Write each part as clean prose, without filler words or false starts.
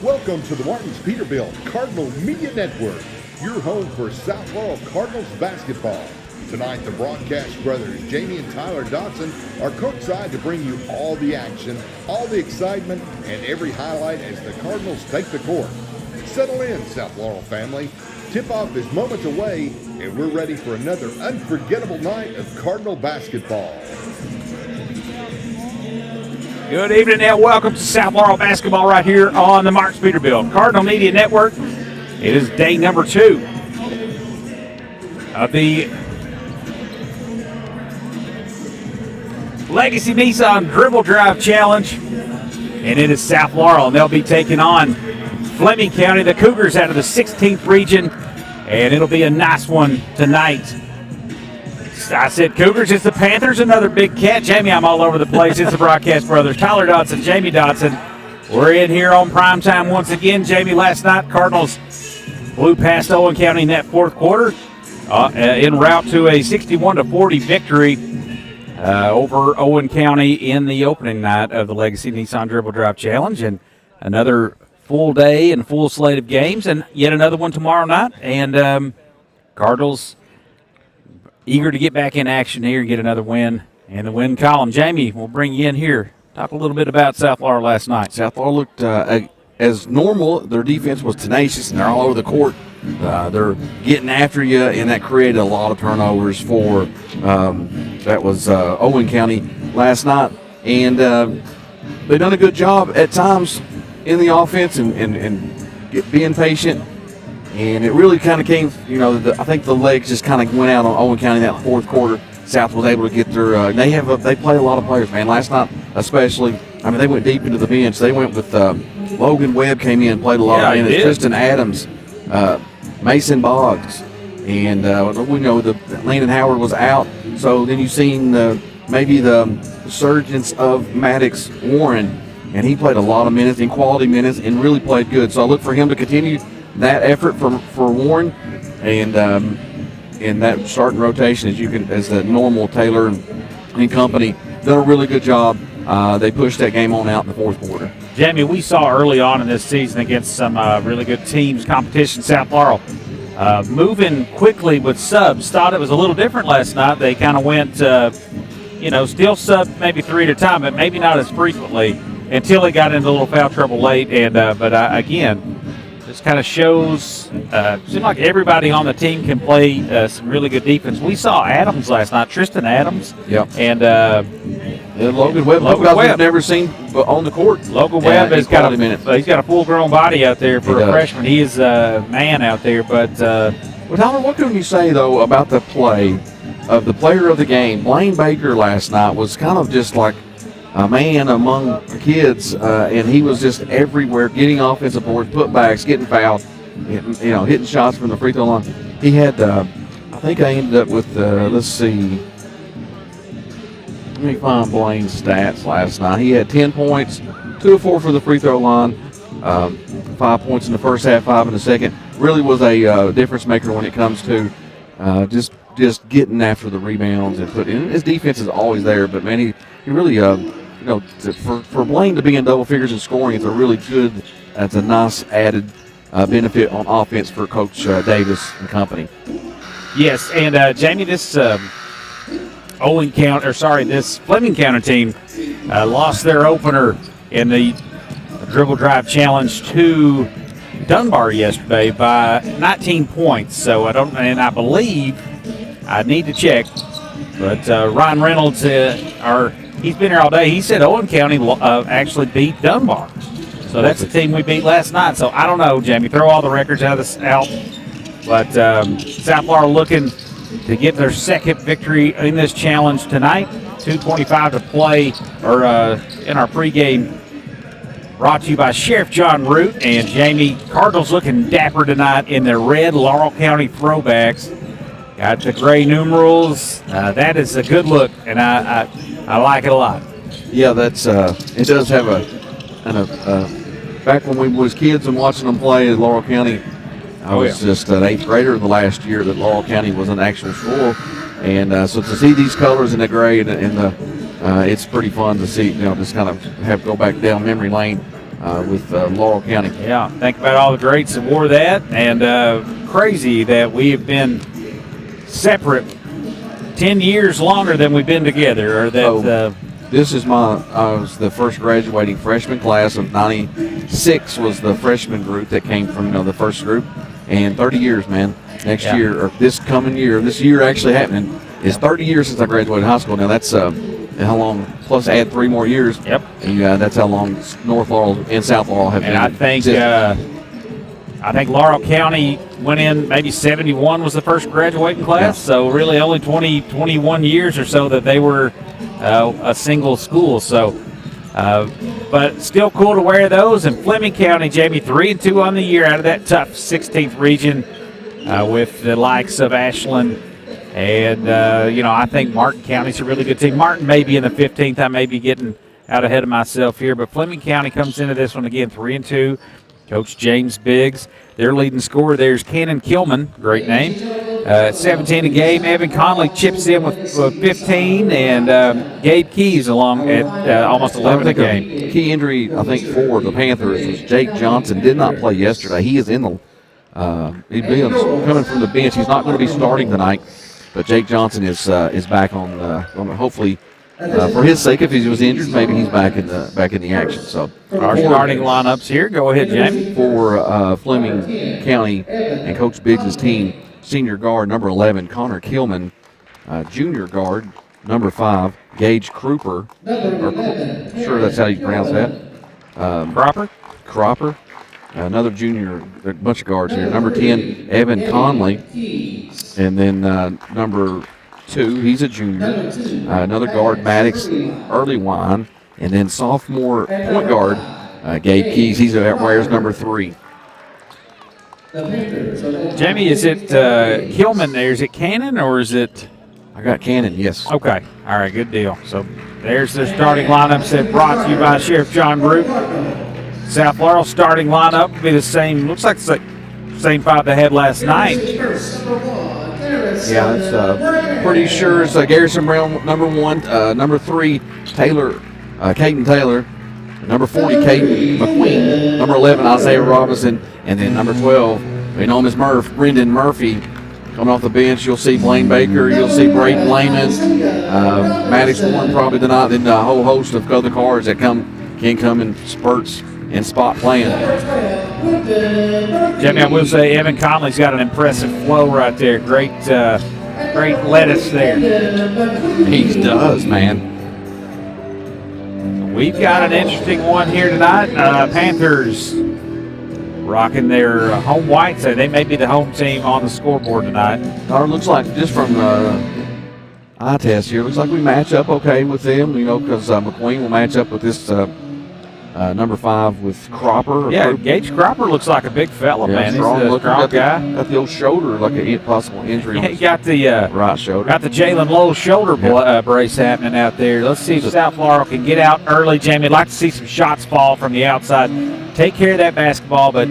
Welcome to the Martins Peterbilt Cardinal Media Network, your home for South Laurel Cardinals basketball. Tonight, the broadcast brothers, Jamie and Tyler Dotson, are courtside to bring you all the action, all the excitement, and every highlight as the Cardinals take the court. Settle in, South Laurel family. Tip-off is moments away, and we're ready for another unforgettable night of Cardinal basketball. Good evening and welcome to South Laurel basketball right here on the Martins Peterbilt Cardinal Media Network. It is day number 2 of the Legacy Nissan Dribble Drive Challenge, and it is South Laurel, and they'll be taking on Fleming County, the Cougars out of the 16th region, and it'll be a nice one tonight. I said Cougars, it's the Panthers, another big cat. Jamie, I'm all over the place. It's the broadcast brothers, Tyler Dotson, Jamie Dotson. We're in here on primetime once again. Jamie, last night, Cardinals blew past Owen County in that fourth quarter en route to a 61-40 victory over Owen County in the opening night of the Legacy Nissan Dribble Drive Challenge. And another full day and full slate of games, and yet another one tomorrow night. And Cardinals eager to get back in action here and get another win in the win column. Jamie, we'll bring you in here. Talk a little bit about South Laurel last night. South Laurel looked as normal. Their defense was tenacious, and they're all over the court. They're getting after you, and that created a lot of turnovers for that was Owen County last night. And they've done a good job at times in the offense and being patient. And it really kind of came, I think the legs just kind of went out on Owen County in that fourth quarter. South was able to get their they play a lot of players, man. Last night especially, they went deep into the bench. They went with Logan Webb came in and played a lot of minutes. Tristan Adams, Mason Boggs, and we know the Landon Howard was out. So then you've seen maybe the resurgence of Maddox Warren, and he played a lot of minutes, in quality minutes, and really played good. So I look for him to continue that effort for Warren, and in that starting rotation as the normal Taylor and company done a really good job. They pushed that game on out in the fourth quarter. Jamie, we saw early on in this season against some really good teams, competition, South Laurel, moving quickly with subs. Thought it was a little different last night. They kind of went, still sub maybe 3 at a time, but maybe not as frequently until they got into a little foul trouble late. And again, this kind of shows, seems like everybody on the team can play some really good defense. We saw Adams last night, Tristan Adams. Yep. And Logan Webb, we've never seen on the court. Logan Webb has got he's got a full-grown body out there for a freshman. He is a man out there. But Tyler, what can you say though about the play of the player of the game? Blaine Baker last night was kind of just like a man among the kids, and he was just everywhere, getting offensive boards, putbacks, getting fouled, hitting shots from the free throw line. He had, I think I ended up with, let's see, let me find Blaine's stats last night. He had 10 points, 2 of 4 for the free throw line, 5 points in the first half, 5 in the second. Really was a difference maker when it comes to just getting after the rebounds and putting. His defense is always there, but man, he really, for Blaine to be in double figures in scoring, it's a really good. That's a nice added benefit on offense for Coach Davis and company. Yes, and Jamie, this this Fleming County team lost their opener in the Dribble Drive Challenge to Dunbar yesterday by 19 points. So I believe I need to check, but Ryan Reynolds, he's been here all day. He said Owen County actually beat Dunbar. So that's the team we beat last night. So I don't know, Jamie. Throw all the records out. But South Laurel looking to get their second victory in this challenge tonight. 2:25 to play, or in our pregame. Brought to you by Sheriff John Root. And Jamie, Cardinals looking dapper tonight in their red Laurel County throwbacks. Got the gray numerals. That is a good look, and I like it a lot. Yeah, that's it does have back when we was kids and watching them play in Laurel County, I was just an 8th grader the last year that Laurel County was an actual school, and so to see these colors in the gray and the it's pretty fun to see, just kind of go back down memory lane with Laurel County. Yeah, think about all the greats that wore that, and crazy that we have been separate 10 years longer than we've been together. Or that this is I was the first graduating freshman class of 96 was the freshman group that came from the first group, and 30 years, man. Next year, or this coming year, this year actually happening, is 30 years since I graduated high school. Now that's how long, plus add 3 more years. Yep. And that's how long North Laurel and South Laurel have been. And I think Laurel County went in, maybe 71 was the first graduating class, so really only 21 years or so that they were a single school. So, but still cool to wear those. And Fleming County, Jamie, 3-2 on the year out of that tough 16th region with the likes of Ashland. And, I think Martin County's a really good team. Martin may be in the 15th. I may be getting out ahead of myself here. But Fleming County comes into this one again 3-2. Coach James Biggs, their leading scorer. There's Cannon Kilman, great name. 17 a game. Evan Conley chips in with 15. And Gabe Keys along at almost 11 a game. Key injury, I think, for the Panthers was Jake Johnson. Did not play yesterday. He is in the he's coming from the bench. He's not going to be starting tonight. But Jake Johnson is back on hopefully for his sake. If he was injured, maybe he's back in the action. So our starting lineups here. Go ahead, Jamie. For Fleming County and Coach Biggs' team, senior guard number 11 Connor Kilman, junior guard number 5 Gage Cropper. Sure, that's how you pronounce that. Cropper. Another junior, a bunch of guards here. Number 10 Evan Conley. And then number 2, he's a junior. Another guard, Maddox Earlywine. And then sophomore point guard, Gabe Keys. He wears number 3. Jamie, is it Kilman there? Is it Cannon or is it? I got Cannon, yes. Okay. All right, good deal. So there's the starting lineups that brought to you by Sheriff John Root. South Laurel starting lineup will be the same. Looks like the same 5 they had last night. Yeah, it's pretty sure it's Garrison Brown, number 1. Number 3, Caden Taylor. Number 40, Caden McQueen. Number 11, Isaiah Robinson. And then number 12, we know him as Brendan Murphy. Coming off the bench, you'll see Blaine Baker. You'll see Braden Lehman. Maddox Warren probably tonight. Then a whole host of other cards that can come in spurts and spot playing. Jamie, I will say Evan Conley's got an impressive flow right there. Great lettuce there. He does, man. We've got an interesting one here tonight. Panthers rocking their home whites. So they may be the home team on the scoreboard tonight. It looks like, just from eye test here, looks like we match up okay with them, because McQueen will match up with this number 5 with Cropper. Yeah, Gage Cropper looks like a big fella, man. He's a strong guy. Got the old shoulder, like a possible injury. He got the right shoulder. Got the Jalen Lowe shoulder brace happening out there. Let's see if South Laurel can get out early, Jamie. I'd like to see some shots fall from the outside. Take care of that basketball, but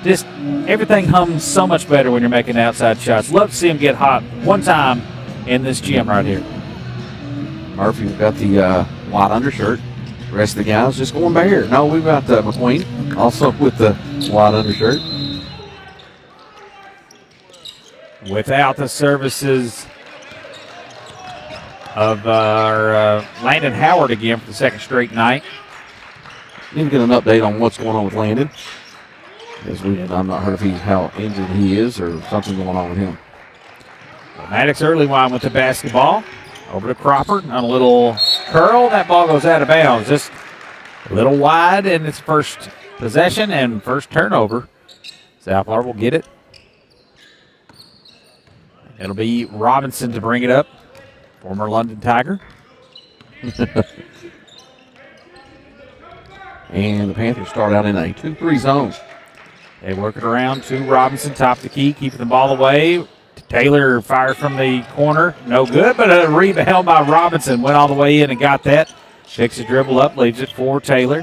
just everything hums so much better when you're making outside shots. Love to see him get hot one time in this gym right here. Murphy got the white undershirt. The rest of the guys just going bare. No, we've got McQueen also with the white undershirt. Without the services of our Landon Howard again for the second straight night. Need to get an update on what's going on with Landon. I'm not heard how injured he is or something going on with him. Maddox Earlywine with the basketball. Over to Cropper on a little curl. That ball goes out of bounds. Just a little wide in its first possession and first turnover. South Laurel will get it. It'll be Robinson to bring it up. Former London Tiger. And the Panthers start out in a 2-3 zone. They work it around to Robinson, top of the key, keeping the ball away. Taylor fired from the corner. No good, but a rebound by Robinson. Went all the way in and got that. Picks a dribble up, leaves it for Taylor.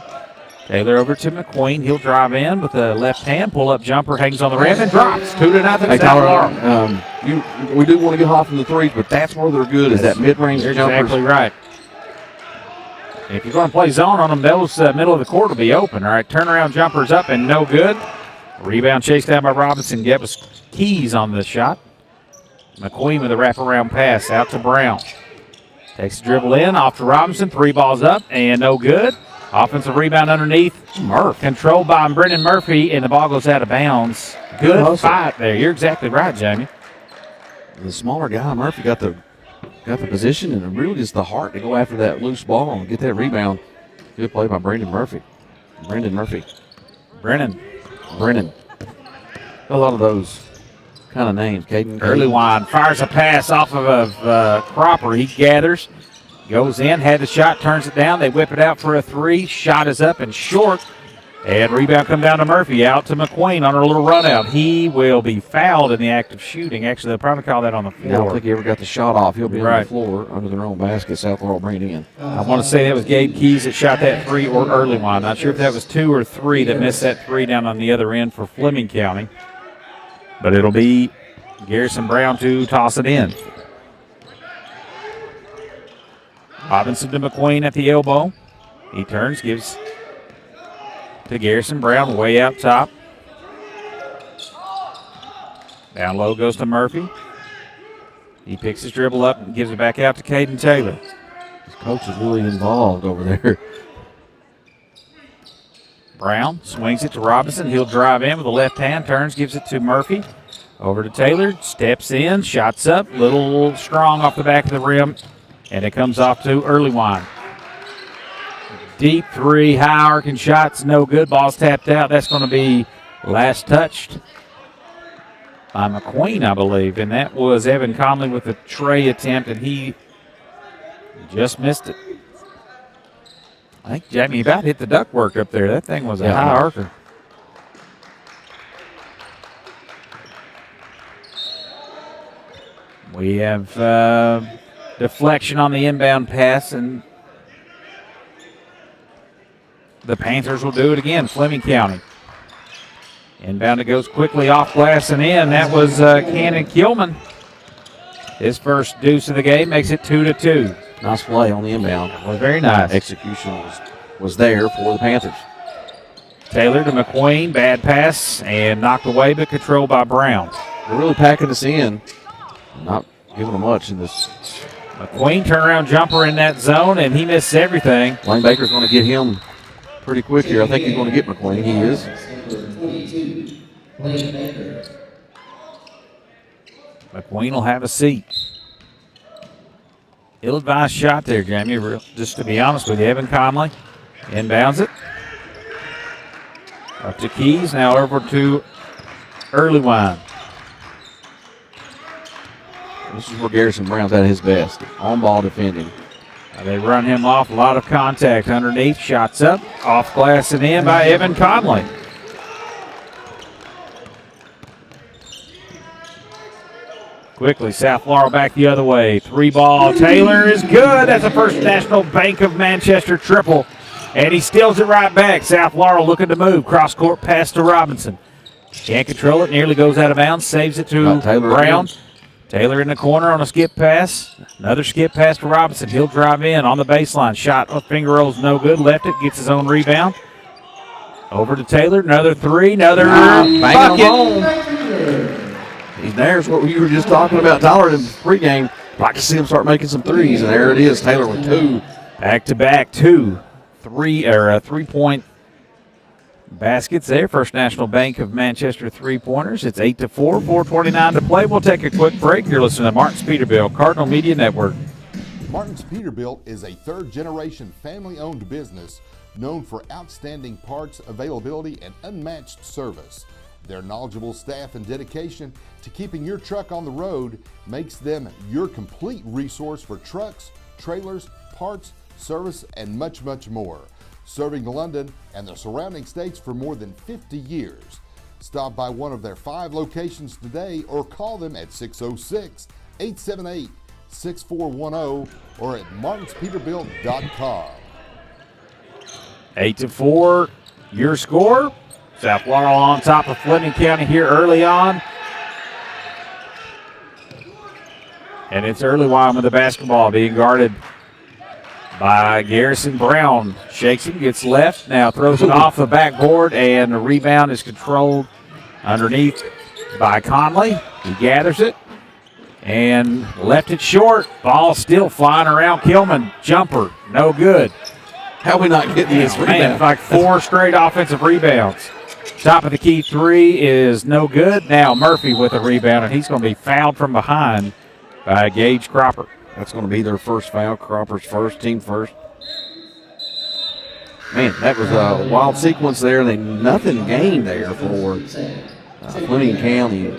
Taylor over to McQueen. He'll drive in with the left hand, pull-up jumper, hangs on the rim, and drops. 2-0. Hey, Tyler, we do want to get hot from the threes, but that's where they're good, is that mid-range jumper. Exactly right. If you're going to play zone on them, those middle of the court will be open. All right, turnaround jumpers up and no good. Rebound chased down by Robinson. Get was Keys on the shot. McQueen with a wraparound pass out to Brown. Takes the dribble in, off to Robinson. 3 balls up and no good. Offensive rebound underneath. Murph controlled by Brendan Murphy, and the ball goes out of bounds. Good fight there. You're exactly right, Jamie. The smaller guy, Murphy, got the position and really is the heart to go after that loose ball and get that rebound. Good play by Brendan Murphy. Brennan. A lot of those kind of names. Caden. Earlywine fires a pass off of Cropper. He gathers, goes in, had the shot, turns it down. They whip it out for a 3. Shot is up and short. And rebound come down to Murphy, out to McQueen on a little run out. He will be fouled in the act of shooting. Actually, they'll probably call that on the floor. I don't think he ever got the shot off. He'll be on the floor under their own basket. South Laurel bring it in. I want to say that was Gabe Keys that shot that 3 or Earlywine. Not sure if that was 2 or 3 that missed that 3 down on the other end for Fleming County. But it'll be Garrison Brown to toss it in. Robinson to McQueen at the elbow. He turns, gives to Garrison Brown way out top. Down low goes to Murphy. He picks his dribble up and gives it back out to Caden Taylor. His coach is really involved over there. Brown swings it to Robinson. He'll drive in with the left hand, turns, gives it to Murphy. Over to Taylor, steps in, shots up, little strong off the back of the rim, and it comes off to Earlywine. Deep 3, high arcing shots, no good. Ball's tapped out. That's going to be last touched by McQueen, I believe, and that was Evan Conley with a tray attempt, and he just missed it. I think Jamie about hit the ductwork up there. That thing was a high arcer. We have deflection on the inbound pass, and the Panthers will do it again, Fleming County. Inbound, it goes quickly off glass and in. That was Cannon Kilman. His first deuce of the game makes it 2-2. Nice play on the inbound. It was very nice. Execution was there for the Panthers. Taylor to McQueen, bad pass, and knocked away, but controlled by Brown. They're really packing us in. Not giving them much in this. McQueen turnaround jumper in that zone, and he misses everything. Lane Baker's going to get him pretty quick here. I think he's going to get McQueen. He is. McQueen will have a seat. Ill-advised shot there, Jamie, just to be honest with you. Evan Conley inbounds it. Up to Keys, now over to Earlywine. This is where Garrison Brown's at his best. On-ball defending. They run him off, a lot of contact underneath. Shots up, off glass and in by Evan Conley. Quickly, South Laurel back the other way. 3-ball, Taylor is good. That's the first National Bank of Manchester triple. And he steals it right back. South Laurel looking to move. Cross-court pass to Robinson. Can't control it, nearly goes out of bounds. Saves it to Brown. Taylor in the corner on a skip pass. Another skip pass to Robinson. He'll drive in on the baseline. Shot, finger rolls no good. Left it, gets his own rebound. Over to Taylor, another 3, another bucket. There's what you were just talking about, Tyler, in the pregame. Like to see him start making some threes, and there it is. Taylor with 2. Back-to-back 3-point baskets there. First National Bank of Manchester three-pointers. It's 8-4, 4:29 to play. We'll take a quick break. You're listening to Martin's Peterbilt, Cardinal Media Network. Martin's Peterbilt is a third-generation family-owned business known for outstanding parts availability and unmatched service. Their knowledgeable staff and dedication to keeping your truck on the road makes them your complete resource for trucks, trailers, parts, service, and much, much more. Serving London and the surrounding states for more than 50 years. Stop by one of their 5 locations today or call them at 606-878-6410 or at martinspeterbilt.com. 8-4, your score. South Laurel on top of Fleming County here early on. And it's Earlywine with the basketball being guarded by Garrison Brown. Shakes him, gets left, now throws it off the backboard, and the rebound is controlled underneath by Conley. He gathers it and left it short. Ball still flying around. Kilman, jumper, no good. How are we not getting this Man, rebound? like 4 straight offensive rebounds. Top of the key 3 is no good. Now Murphy with a rebound, and he's going to be fouled from behind by Gage Cropper. That's going to be their first foul. Cropper's first, team first. Man, that was a wild sequence there. They nothing gained there for Fleming County.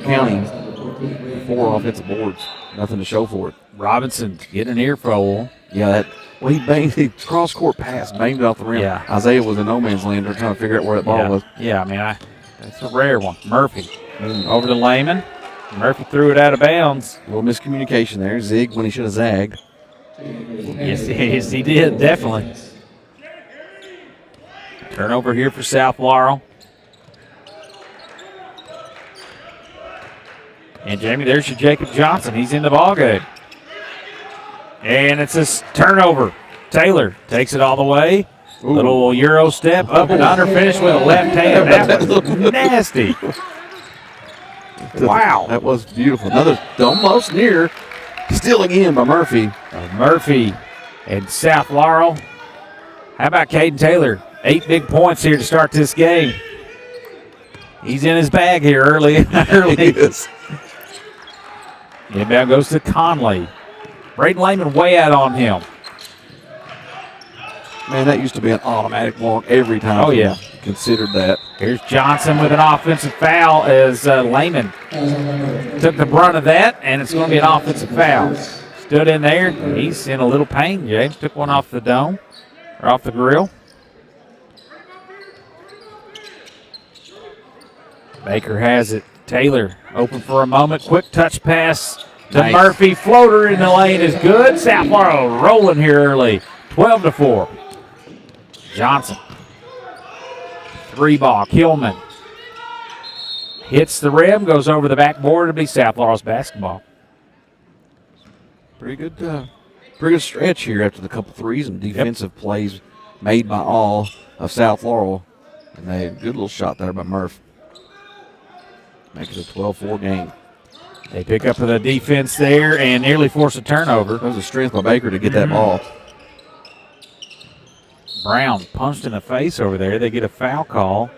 4 offensive boards. Nothing to show for it. Robinson getting an earful. Yeah, he banged the cross-court pass, banged it off the rim. Yeah. Isaiah was in no man's land. They're trying to figure out where that ball was. Yeah, I mean, that's a rare one. Murphy over to Lehman. Murphy threw it out of bounds. A little miscommunication there. Zigged when he should have zagged. Yes, he did, definitely. Turnover here for South Laurel. And Jamie, there's your Jacob Johnson. He's in the ballgame. And it's a turnover. Taylor takes it all the way. Ooh. Little Euro step up and under, finish with a left hand. That was nasty. Wow. That was beautiful. Another almost near. Still again by Murphy. Murphy and South Laurel. How about Caden Taylor? 8 big points here to start this game. He's in his bag here early. Yes. Inbound goes to Conley. Braden Lehman way out on him. Man, that used to be an automatic walk every time. Oh, yeah. Considered that. Here's Johnson with an offensive foul as Lehman took the brunt of that, and it's going to be an offensive foul. Stood in there. He's in a little pain, James. Took one off the dome, or off the grill. Baker has it. Taylor open for a moment. Quick touch pass to Nice. Murphy. Floater in the lane is good. South Laurel rolling here early. 12-4. Johnson. 3 ball. Kilman. Hits the rim. Goes over the backboard. It'll be South Laurel's basketball. Pretty good stretch here after the couple threes and defensive plays made by all of South Laurel. And they had a good little shot there by Murph. Make it a 12-4 game. They pick up the defense there and nearly force a turnover. That was a strength by Baker to get that ball. Brown punched in the face over there. They get a foul call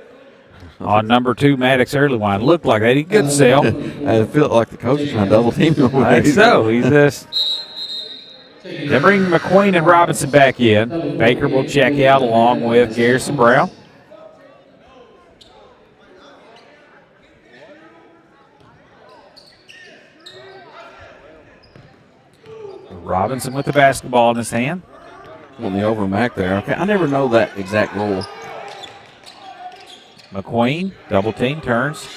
on number 2, Maddox Earlywine. Looked like they did good sell. I feel like the coach is trying to double team him. I think so. He's this. They bring McQueen and Robinson back in. Baker will check out along with Garrison Brown. Robinson with the basketball in his hand. On the over back there. Okay, I never know that exact rule. McQueen, double team, turns.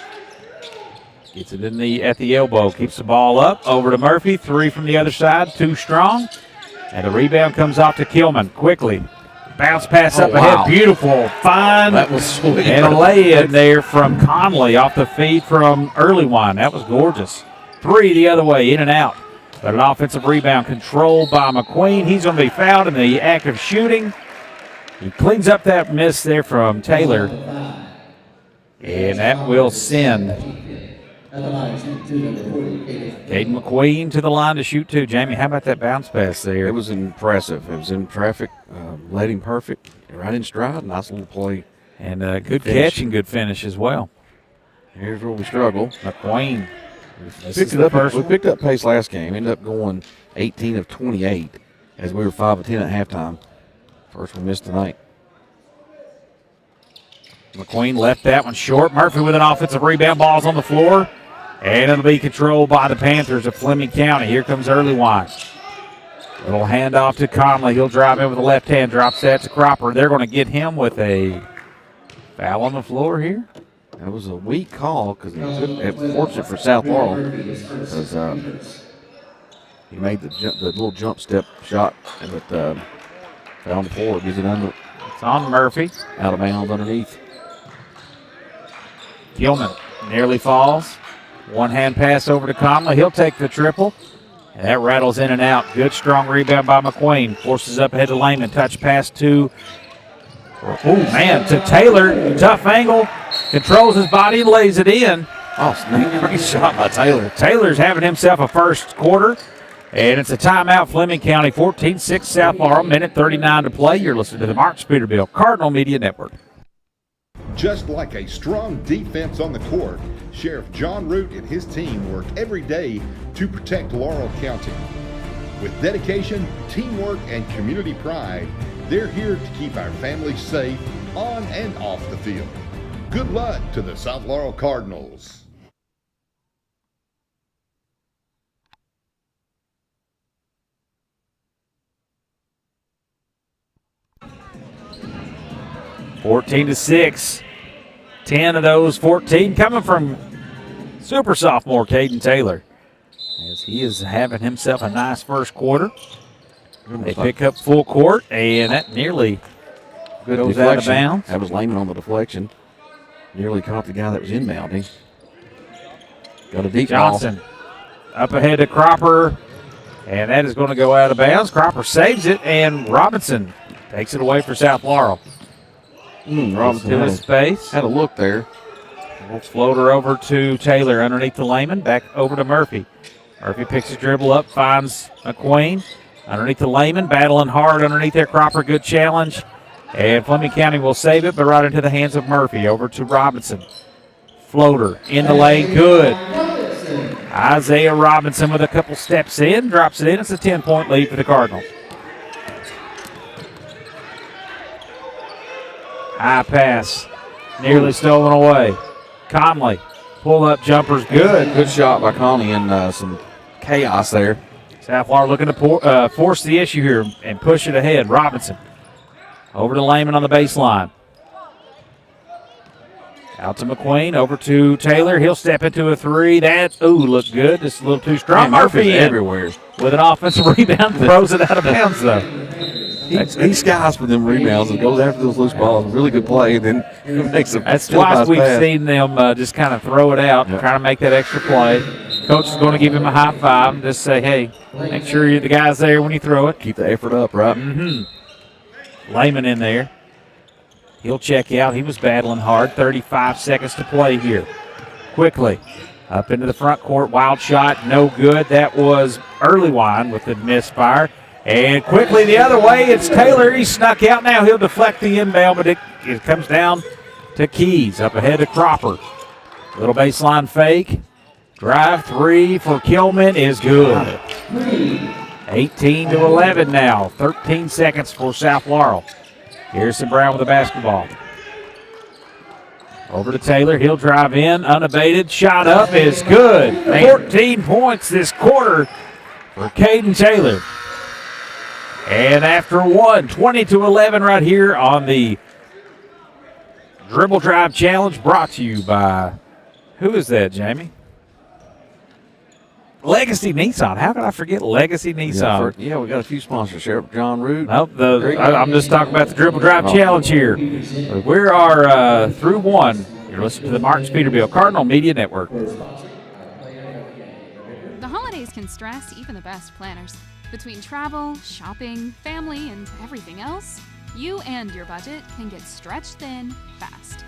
Gets it at the elbow, keeps the ball up. Over to Murphy, 3 from the other side, too strong. And the rebound comes off to Kilman quickly. Bounce pass up ahead, beautiful, fine. That was sweet. And a lay-in there from Conley off the feed from Earlywine. That was gorgeous. 3 the other way, in and out. But an offensive rebound controlled by McQueen. He's going to be fouled in the act of shooting. He cleans up that miss there from Taylor. And that will send Caden McQueen to the line to shoot 2. Jamie, how about that bounce pass there? It was impressive. It was in traffic, led him perfect, right in stride. Nice little play. And good catch and good finish as well. Here's where we struggle. McQueen. We picked up pace last game. Ended up going 18 of 28 as we were 5 of 10 at halftime. First we missed tonight. McQueen left that one short. Murphy with an offensive rebound. Ball's on the floor. And it'll be controlled by the Panthers of Fleming County. Here comes Earlywine. Little handoff to Conley. He'll drive in with the left hand. Drops that to Cropper. They're going to get him with a foul on the floor here. That was a weak call because it was fortunate for South Laurel because he made the little jump step shot and it fell on the floor. Gives it under. It's on Murphy. Out of bounds underneath. Gilman nearly falls. One hand pass over to Conley. He'll take the triple. And that rattles in and out. Good, strong rebound by McQueen. Forces up ahead to Lehman. Touch pass to, to Taylor. Tough angle. Controls his body and lays it in. Oh, great shot by Taylor. Taylor's having himself a first quarter. And it's a timeout, Fleming County, 14-6 South Laurel, minute 39 to play. You're listening to the Mark Peterbilt Cardinal Media Network. Just like a strong defense on the court, Sheriff John Root and his team work every day to protect Laurel County. With dedication, teamwork, and community pride, they're here to keep our families safe on and off the field. Good luck to the South Laurel Cardinals. Fourteen to 6. 10 of those 14 coming from super sophomore Caden Taylor, as he is having himself a nice first quarter. They pick up full court, and that nearly goes out of bounds. That was Lehman on the deflection. Nearly caught the guy that was inbounding. Got a deep Johnson ball. Up ahead to Cropper, and that is going to go out of bounds. Cropper saves it, and Robinson takes it away for South Laurel. Robinson to his space. Had a look there. Floater over to Taylor underneath the Lehman. Back over to Murphy. Murphy picks his dribble up, finds McQueen. Underneath the Lehman, battling hard underneath there. Cropper, good challenge. And Fleming County will save it, but right into the hands of Murphy. Over to Robinson. Floater in the lane, good. Isaiah Robinson with a couple steps in, drops it in. It's a 10-point lead for the Cardinals. High pass, nearly stolen away. Conley, pull-up jumper's good. Good shot by Conley and some chaos there. South Laurel looking to force the issue here and push it ahead. Robinson over to Lehman on the baseline. Out to McQueen, over to Taylor. He'll step into a three. That, looked good. Just a little too strong. Murphy everywhere. With an offensive rebound, throws it out of bounds, though. He skies for them rebounds and goes after those loose balls. Really good play. And then makes them. That's twice we've seen them just kind of throw it out, trying to make that extra play. Coach is going to give him a high five and just say, hey, make sure you're the guy's there when you throw it. Keep the effort up, right? Lehman in there. He'll check out. He was battling hard. 35 seconds to play here. Quickly up into the front court. Wild shot, no good. That was Early Wine with the misfire. And quickly the other way, it's Taylor. He snuck out now. He'll deflect the inbound, but it comes down to Keys. Up ahead to Cropper. Little baseline fake. Drive three for Kilman is good. 18 to 11 now. 13 seconds for South Laurel. Harrison Brown with the basketball. Over to Taylor. He'll drive in. Unabated. Shot up is good. 14 points this quarter for Caden Taylor. And after one, 20 to 11 right here on the Dribble Drive Challenge, brought to you by, who is that, Jamie? Legacy Nissan. How could I forget Legacy Nissan? Yeah, we got a few sponsors. Sheriff John Root. Nope, I'm just talking about the Dribble Drive Challenge here. We are through one. You're listening to the Mark Peterbilt Cardinal Media Network. The holidays can stress even the best planners. Between travel, shopping, family, and everything else, you and your budget can get stretched thin fast.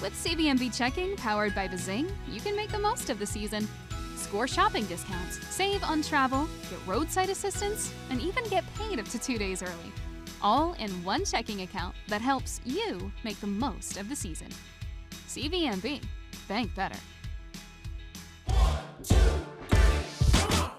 With CVMB checking powered by Bazing, you can make the most of the season. Score shopping discounts, save on travel, get roadside assistance, and even get paid up to 2 days early. All in one checking account that helps you make the most of the season. CVMB, bank better. 1, 2, 3, come on!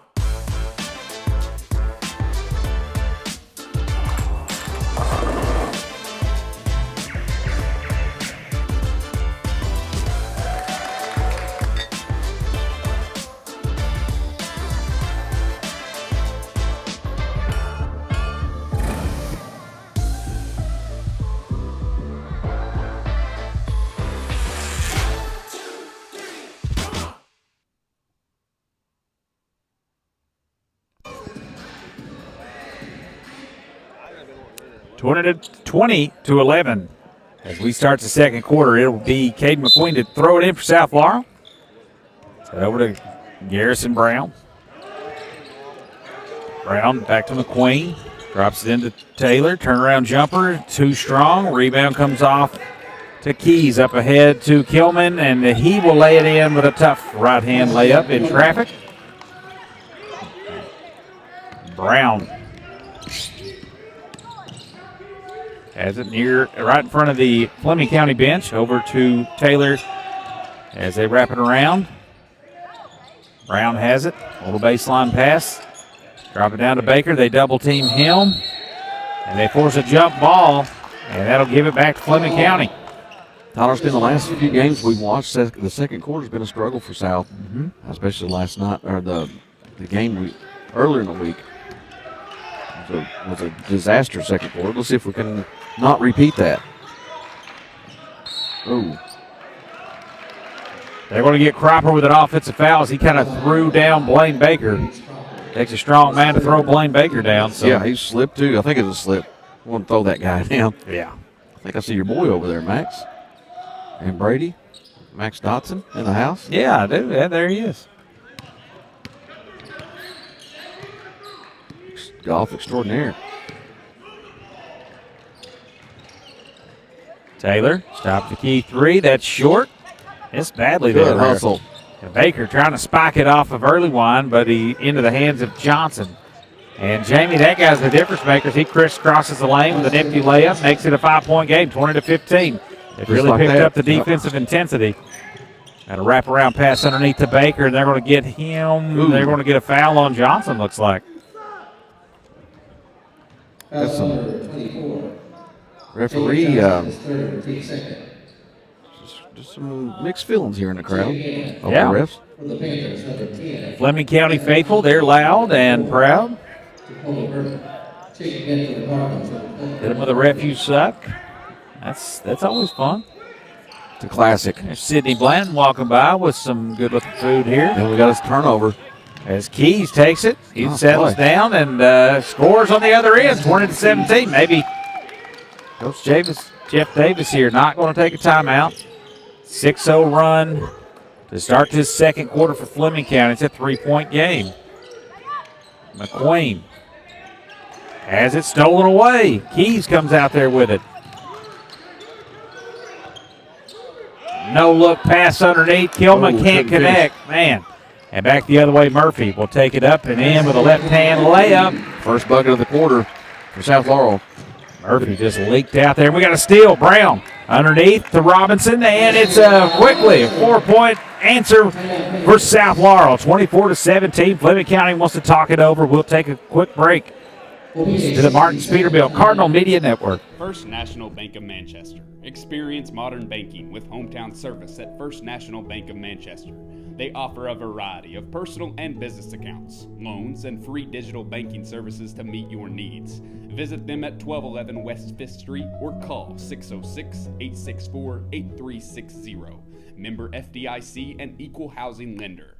20 to 11. As we start the second quarter, it'll be Caden McQueen to throw it in for South Laurel. So over to Garrison Brown. Brown back to McQueen. Drops it into Taylor. Turnaround jumper. Too strong. Rebound comes off to Keys. Up ahead to Kilman. And he will lay it in with a tough right-hand layup in traffic. Brown has it near right in front of the Fleming County bench. Over to Taylor as they wrap it around. Brown has it. A little baseline pass. Drop it down to Baker. They double team him. And they force a jump ball. And that'll give it back to Fleming County. Tyler, it's been the last few games we've watched. The second quarter's been a struggle for South, especially last night, or the game earlier in the week. It was a disaster second quarter. Let's see if we can not repeat that. Ooh. They're going to get Cropper with an offensive foul as he kind of threw down Blaine Baker. Takes a strong man to throw Blaine Baker down. So. Yeah, he slipped too. I think it was a slip. I want to throw that guy down. Yeah. I think I see your boy over there, Max. And Brady. Max Dotson in the house. Yeah, I do. Yeah, there he is. Golf extraordinaire. Taylor, stop the key three. That's short. It's badly Good there. hustle. Baker trying to spike it off of Early Wine, but he into the hands of Johnson. And Jamie, that guy's the difference maker. He crisscrosses the lane with an empty layup, makes it a 5-point game, 20-15. It really like picked that. up the defensive intensity. And a wraparound pass underneath to Baker, and they're going to get him. Ooh. They're going to get a foul on Johnson, looks like. That's some referee. Just some mixed feelings here in the crowd. Yeah. The refs. Fleming County faithful, they're loud and proud. Hit him with a ref, you suck. That's always fun. It's a classic. There's Sidney Blanton walking by with some good-looking food here. And we got his turnover. As Keys takes it, he Oh, settles boy. down and scores on the other end, 20-17. Maybe Coach Jeff Davis here not going to take a timeout. 6-0 run to start this second quarter for Fleming County. It's a 3-point game. McQueen has it stolen away. Keys comes out there with it. No look pass underneath. Kilman Oh, can't couldn't connect. Man. And back the other way, Murphy will take it up and in with a left-hand layup. First bucket of the quarter for South Laurel. Murphy just leaked out there. We got a steal. Brown underneath to Robinson, and it's quickly a 4-point answer for South Laurel. 24-17. Fleming County wants to talk it over. We'll take a quick break. To the Martins Peterbilt Cardinal Media Network. First National Bank of Manchester. Experience modern banking with hometown service at First National Bank of Manchester. They offer a variety of personal and business accounts, loans, and free digital banking services to meet your needs. Visit them at 1211 West 5th Street or call 606-864-8360. Member FDIC and Equal Housing Lender.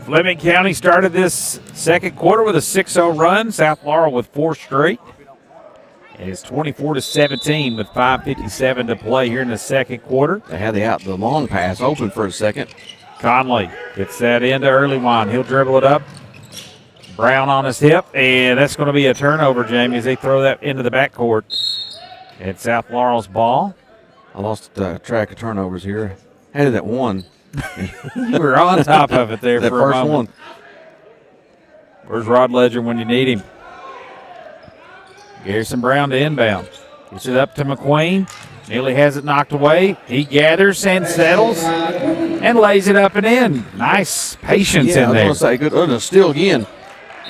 Fleming County started this second quarter with a 6-0 run. South Laurel with 4 straight. And it's 24-17 with 5:57 to play here in the second quarter. They had the long pass open for a second. Conley gets that into Early Wine. He'll dribble it up. Brown on his hip, and that's going to be a turnover, Jamie, as they throw that into the backcourt. It's South Laurel's ball. I lost track of turnovers here. Had it at one. You were on top of it there That for a first moment. one. Where's Rod Ledger when you need him? Garrison Brown to inbound. Gets it up to McQueen. Nearly has it knocked away. He gathers and settles and lays it up and in. Nice patience Yeah, in I there. was going to say, good. Steal again.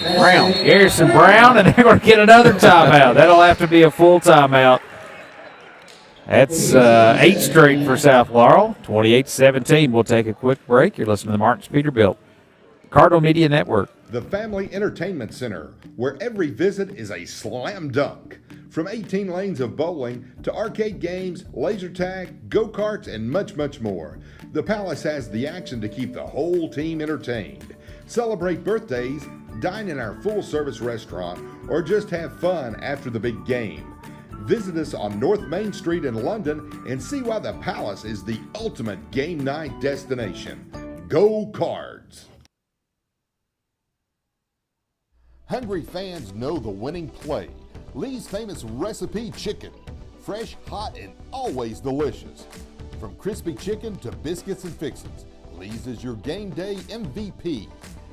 Brown. Garrison Brown, and they're going to get another timeout. That'll have to be a full timeout. That's 8 straight for South Laurel, 28-17. We'll take a quick break. You're listening to the Martins Peterbilt Cardinal Media Network. The Family Entertainment Center, where every visit is a slam dunk. From 18 lanes of bowling to arcade games, laser tag, go-karts, and much, much more. The Palace has the action to keep the whole team entertained. Celebrate birthdays, dine in our full-service restaurant, or just have fun after the big game. Visit us on North Main Street in London and see why the Palace is the ultimate game night destination. Go Cards! Hungry fans know the winning play. Lee's famous recipe chicken. Fresh, hot, and always delicious. From crispy chicken to biscuits and fixins, Lee's is your game day MVP.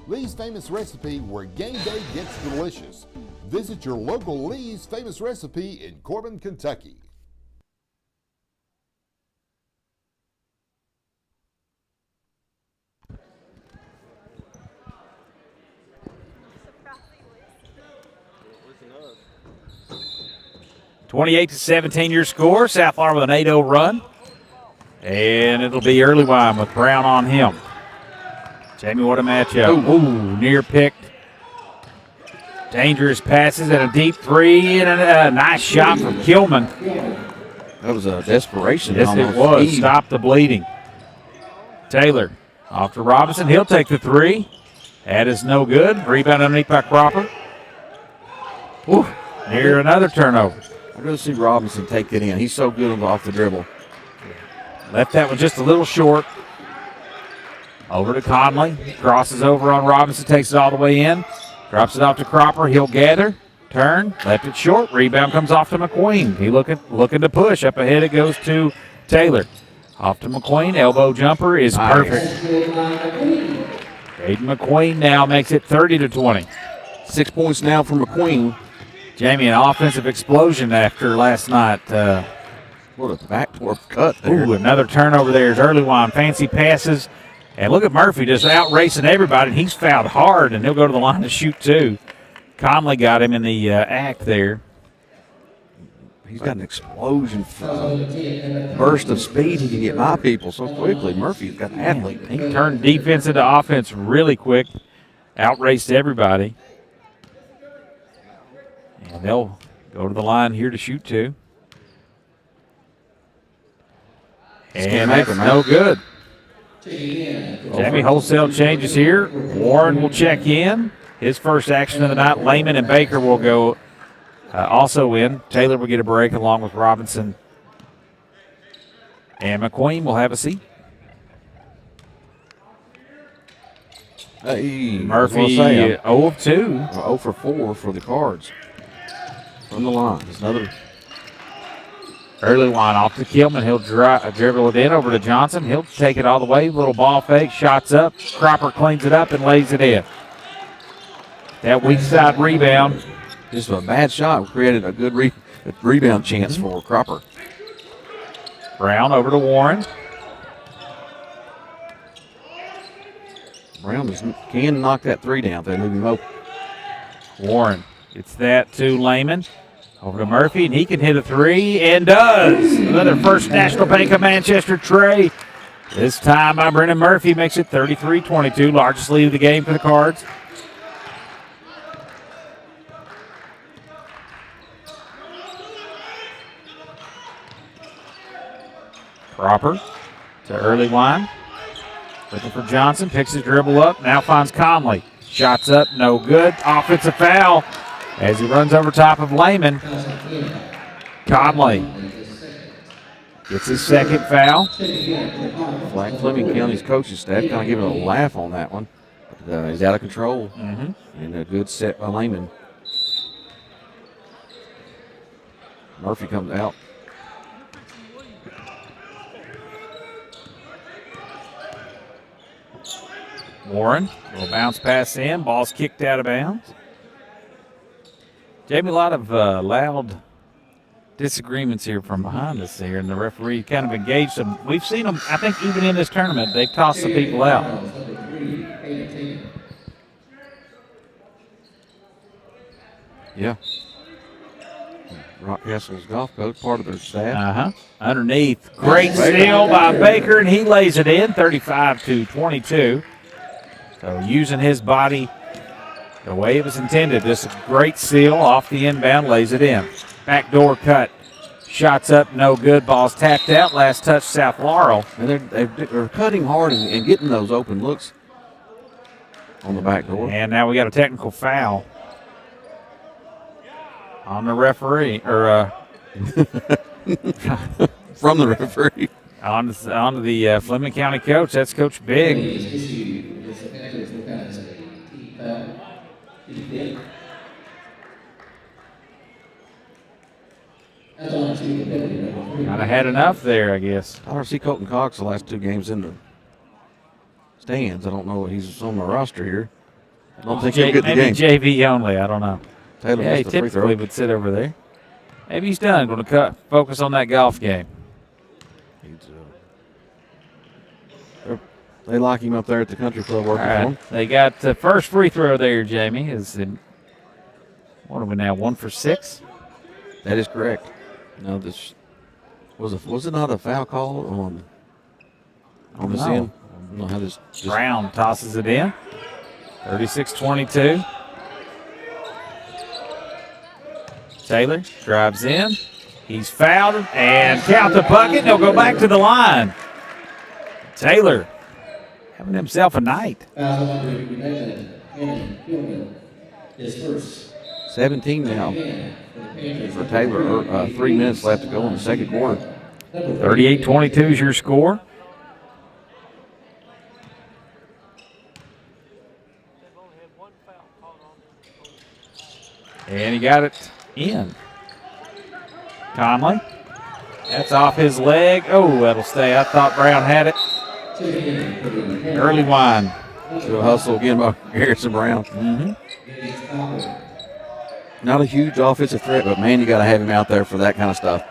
Lee's famous recipe, where game day gets delicious. Visit your local Lee's famous recipe in Corbin, Kentucky. – 28-17 your score. South Laurel with an 8-0 run. And it'll be early wine with Brown on him. Jamie, what a matchup. Ooh, near picked. Dangerous passes and a deep three and a nice shot from Kilman. That was a desperation. Yes, it was. Stop the bleeding. Taylor off to Robinson. He'll take the three. That is no good. Rebound underneath by Cropper. Ooh, near another turnover. I'd rather see Robinson take it in. He's so good off the dribble. Left that one just a little short. Over to Conley. Crosses over on Robinson. Takes it all the way in. Drops it off to Cropper. He'll gather. Turn. Left it short. Rebound comes off to McQueen. He looking to push. Up ahead it goes to Taylor. Off to McQueen. Elbow jumper is perfect. Aiden McQueen now makes it 30-20. 6 points now for McQueen. Jamie, an offensive explosion after last night. What a backdoor cut there. Ooh, another turnover there is Earlywine. Fancy passes. And look at Murphy just out racing everybody. He's fouled hard, and he'll go to the line to shoot too. Conley got him in the act there. He's got an explosion burst of speed. He can get by people so quickly. Murphy's got an athlete. He turned defense into offense really quick. Outraced everybody. And they'll go to the line here to shoot too. And that's no good. Jamie, wholesale changes here. Warren will check in. His first action of the night. Lehman and Baker will go also in. Taylor will get a break along with Robinson. And McQueen will have a seat. Hey, Murphy 0 of 2. 0 for 4 for the Cards. From the line. There's another. Early line off to Kilman. He'll dribble it in over to Johnson. He'll take it all the way. Little ball fake. Shots up. Cropper cleans it up and lays it in. That weak side rebound. Just a bad shot. Created a good rebound chance for Cropper. Brown over to Warren. Brown can knock that three down if they move him open. Warren gets that to Lehman. Over to Murphy, and he can hit a three, and does. Another First National Bank of Manchester tray. This time by Brennan Murphy makes it 33-22, largest lead of the game for the Cards. Cropper to early line. Looking for Johnson, picks his dribble up, now finds Conley. Shots up, no good. Offensive foul as he runs over top of Lehman. Conley gets his second foul. Flag Fleming County's coaching staff kind of giving a laugh on that one. But, he's out of control. And a good set by Lehman. Murphy comes out. Warren will bounce pass in. Ball's kicked out of bounds. Jamie, a lot of loud disagreements here from behind us here, and the referee kind of engaged them. We've seen them, I think, even in this tournament, they've tossed some people out. Yeah. Rock Castle's golf coach, part of their staff. Underneath. Great steal by Baker, and he lays it in, 35-22. So using his body the way it was intended. Just a great seal off the inbound, lays it in. Backdoor cut. Shots up, no good. Ball's tapped out. Last touch, South Laurel. And they're cutting hard and getting those open looks on the back door. And now we got a technical foul on the referee, or from the referee. on the Fleming County coach. That's Coach Big. Kind of had enough there, I guess. I don't see Colton Cox the last 2 games in the stands. I don't know. He's on the roster here. I don't think he'll get the maybe game. JV only. I don't know. Taylor Yeah, he missed the free throw. typically would sit over there. Maybe he's done. Going to focus on that golf game. They lock him up there at the country club working for him. They got the first free throw there, Jamie. What are we now, 1 for 6? That is correct. No, this was it not a foul call on this No. end? I don't know how this Brown tosses it in. 36-22. Taylor drives in. He's fouled and count the bucket. They'll go back to the line. Taylor having himself a night. 17 now for Taylor. 3 minutes left to go in the second quarter. 38-22 is your score. And he got it in. Conley. That's off his leg. Oh, that'll stay. I thought Brown had it. Early wine. To a hustle again by Garrison Brown. Not a huge offensive threat, but man, you got to have him out there for that kind of stuff.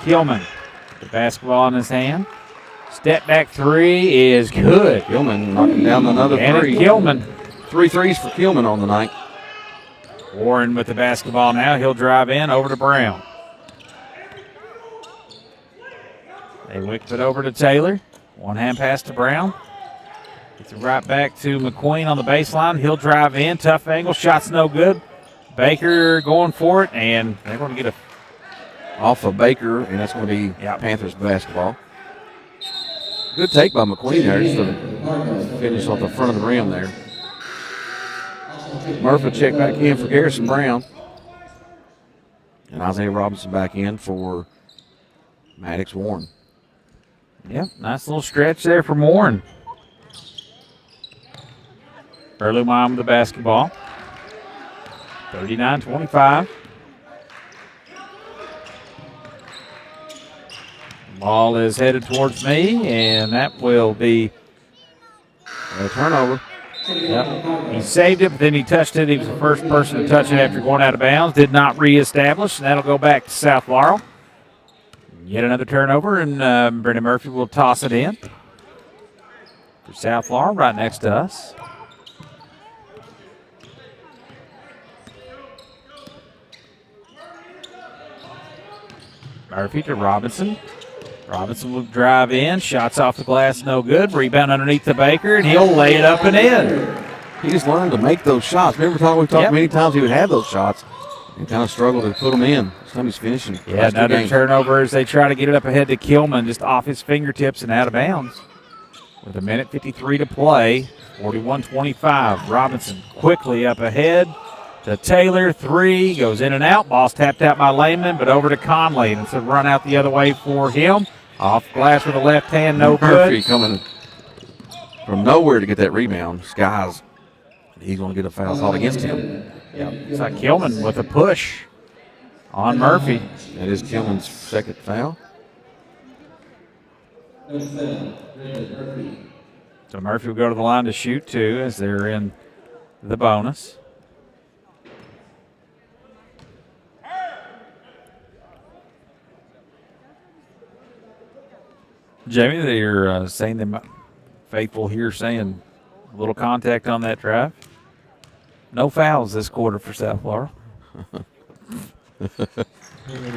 Gilman. The basketball in his hand. Step back three is good. Gilman knocking down another And three. Gilman. 3 threes for Gilman on the night. Warren with the basketball now. He'll drive in over to Brown. They whip it over to Taylor. One hand pass to Brown. Gets it right back to McQueen on the baseline. He'll drive in. Tough angle. Shot's no good. Baker going for it, and they're going to get a Off of Baker, and that's going to be Panthers basketball. Good take by McQueen there, just to finish off the front of the rim there. Murphy check back in for Garrison Brown. And Isaiah Robinson back in for Maddox Warren. Yep, nice little stretch there from Warren. Early Wyoming with the basketball. 39-25. Ball is headed towards me, and that will be A turnover. Yep. He saved it, but then he touched it. He was the first person to touch it after going out of bounds. Did not reestablish, and that'll go back to South Laurel. Yet another turnover, and Brendan Murphy will toss it in for South Laurel, right next to us. Murphy to Robinson. Robinson will drive in. Shots off the glass, no good. Rebound underneath the Baker, and he'll lay it up and in. He just learned to make those shots. Remember, we've talked many times he would have those shots and kind of struggled to put them in. This time he's finishing. Yeah, another turnover as they try to get it up ahead to Kilman, just off his fingertips and out of bounds. With 1:53 to play, 41-25. Robinson quickly up ahead to Taylor. Three goes in and out. Ball's tapped out by Lehman, but over to Conley. And it's a run out the other way for him. Off glass with a left hand, no Murphy good. coming from nowhere to get that rebound. Skies. He's going to get a foul called against him. Yep. It's like Kilman with a push on Murphy. That is Kilman's second foul. So Murphy will go to the line to shoot two as they're in the bonus. Jamie, they're saying them faithful here saying a little contact on that drive. No fouls this quarter for South Laurel.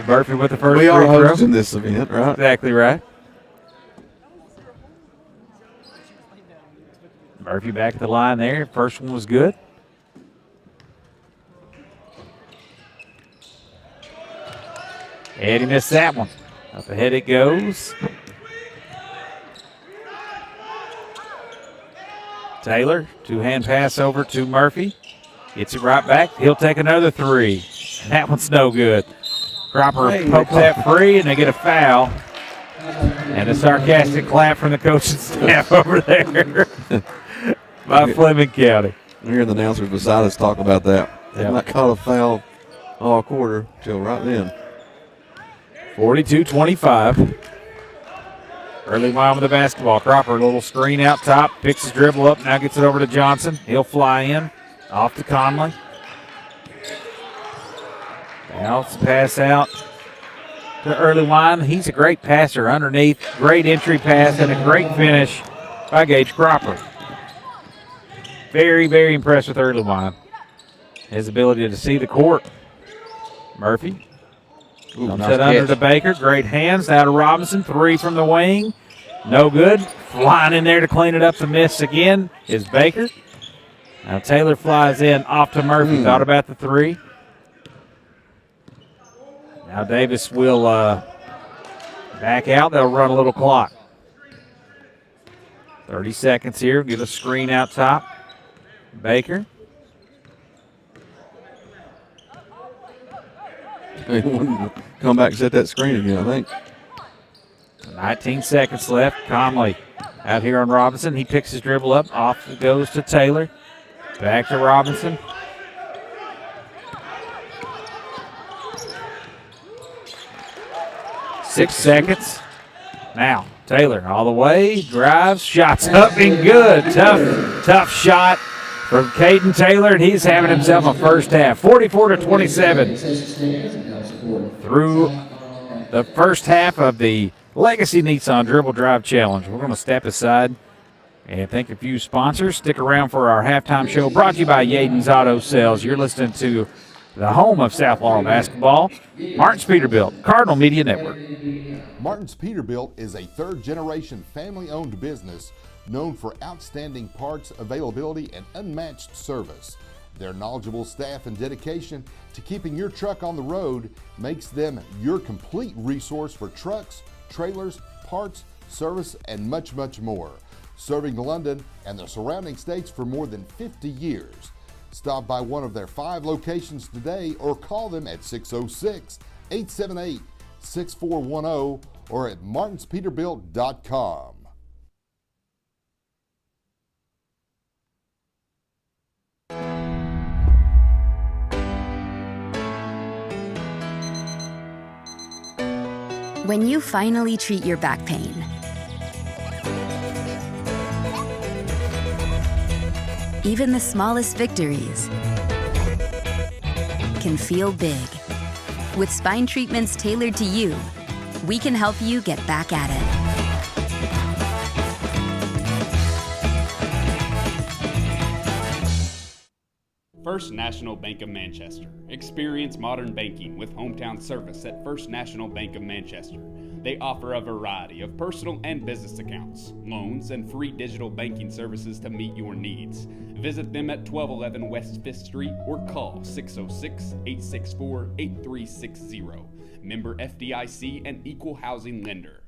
Murphy with the first We are free throw. hosting this event, right? Exactly right. Murphy back at the line there. First one was good. And he missed that one. Up ahead it goes. Taylor, two-hand pass over to Murphy. Gets it right back. He'll take another three. That one's no good. Cropper pokes that free, and they get a foul. And a sarcastic clap from the coaching staff over there by Fleming County. We're hearing the announcers beside us talk about that. They've not caught a foul all quarter till right then. 42-25. Early line with the basketball. Cropper, a little screen out top, picks his dribble up, now gets it over to Johnson. He'll fly in, off to Conley. Bounce pass out to early line. He's a great passer underneath. Great entry pass and a great finish by Gage Cropper. Very, very impressed with early line. His ability to see the court. Murphy. Comes it under to Baker. Great hands. Now to Robinson. Three from the wing. No good. Flying in there to clean it up. The miss again is Baker. Now Taylor flies in off to Murphy. Thought about the three. Now Davis will back out. They'll run a little clock. 30 seconds here. Get a screen out top. Baker. He wanted to come back and set that screen again, I think. 19 seconds left. Conley out here on Robinson. He picks his dribble up. Off it goes to Taylor. Back to Robinson. Six seconds. Now, Taylor all the way. Drives. Shots up and good. Tough shot from Caden Taylor, and he's having himself a first half. 44-27. Through the first half of the Legacy Nissan Dribble Drive Challenge. We're going to step aside and thank a few sponsors. Stick around for our halftime show brought to you by Yaden's Auto Sales. You're listening to the home of South Laurel basketball, Martin's Peterbilt, Cardinal Media Network. Martin's Peterbilt is a third-generation family-owned business known for outstanding parts availability and unmatched service. Their knowledgeable staff and dedication to keeping your truck on the road makes them your complete resource for trucks, trailers, parts, service, and much, much more. Serving London and the surrounding states for more than 50 years. Stop by one of their 5 locations today or call them at 606-878-6410 or at martinspeterbilt.com. When you finally treat your back pain, even the smallest victories can feel big. With spine treatments tailored to you, we can help you get back at it. First National Bank of Manchester. Experience modern banking with hometown service at First National Bank of Manchester. They offer a variety of personal and business accounts, loans, and free digital banking services to meet your needs. Visit them at 1211 West 5th Street or call 606-864-8360. Member FDIC and Equal Housing Lender.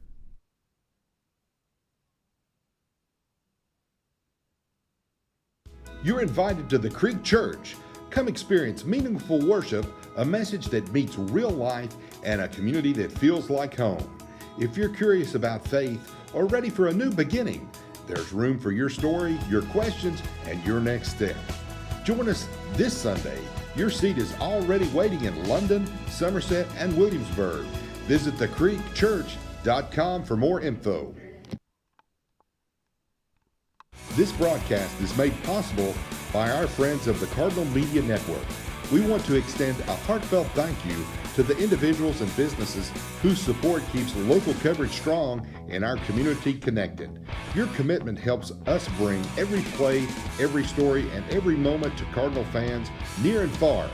You're invited to the Creek Church. Come experience meaningful worship, a message that meets real life, and a community that feels like home. If you're curious about faith or ready for a new beginning, there's room for your story, your questions, and your next step. Join us this Sunday. Your seat is already waiting in London, Somerset, and Williamsburg. Visit thecreekchurch.com for more info. This broadcast is made possible by our friends of the Cardinal Media Network. we want to extend a heartfelt thank you to the individuals and businesses whose support keeps local coverage strong and our community connected. Your commitment helps us bring every play, every story, and every moment to Cardinal fans near and far.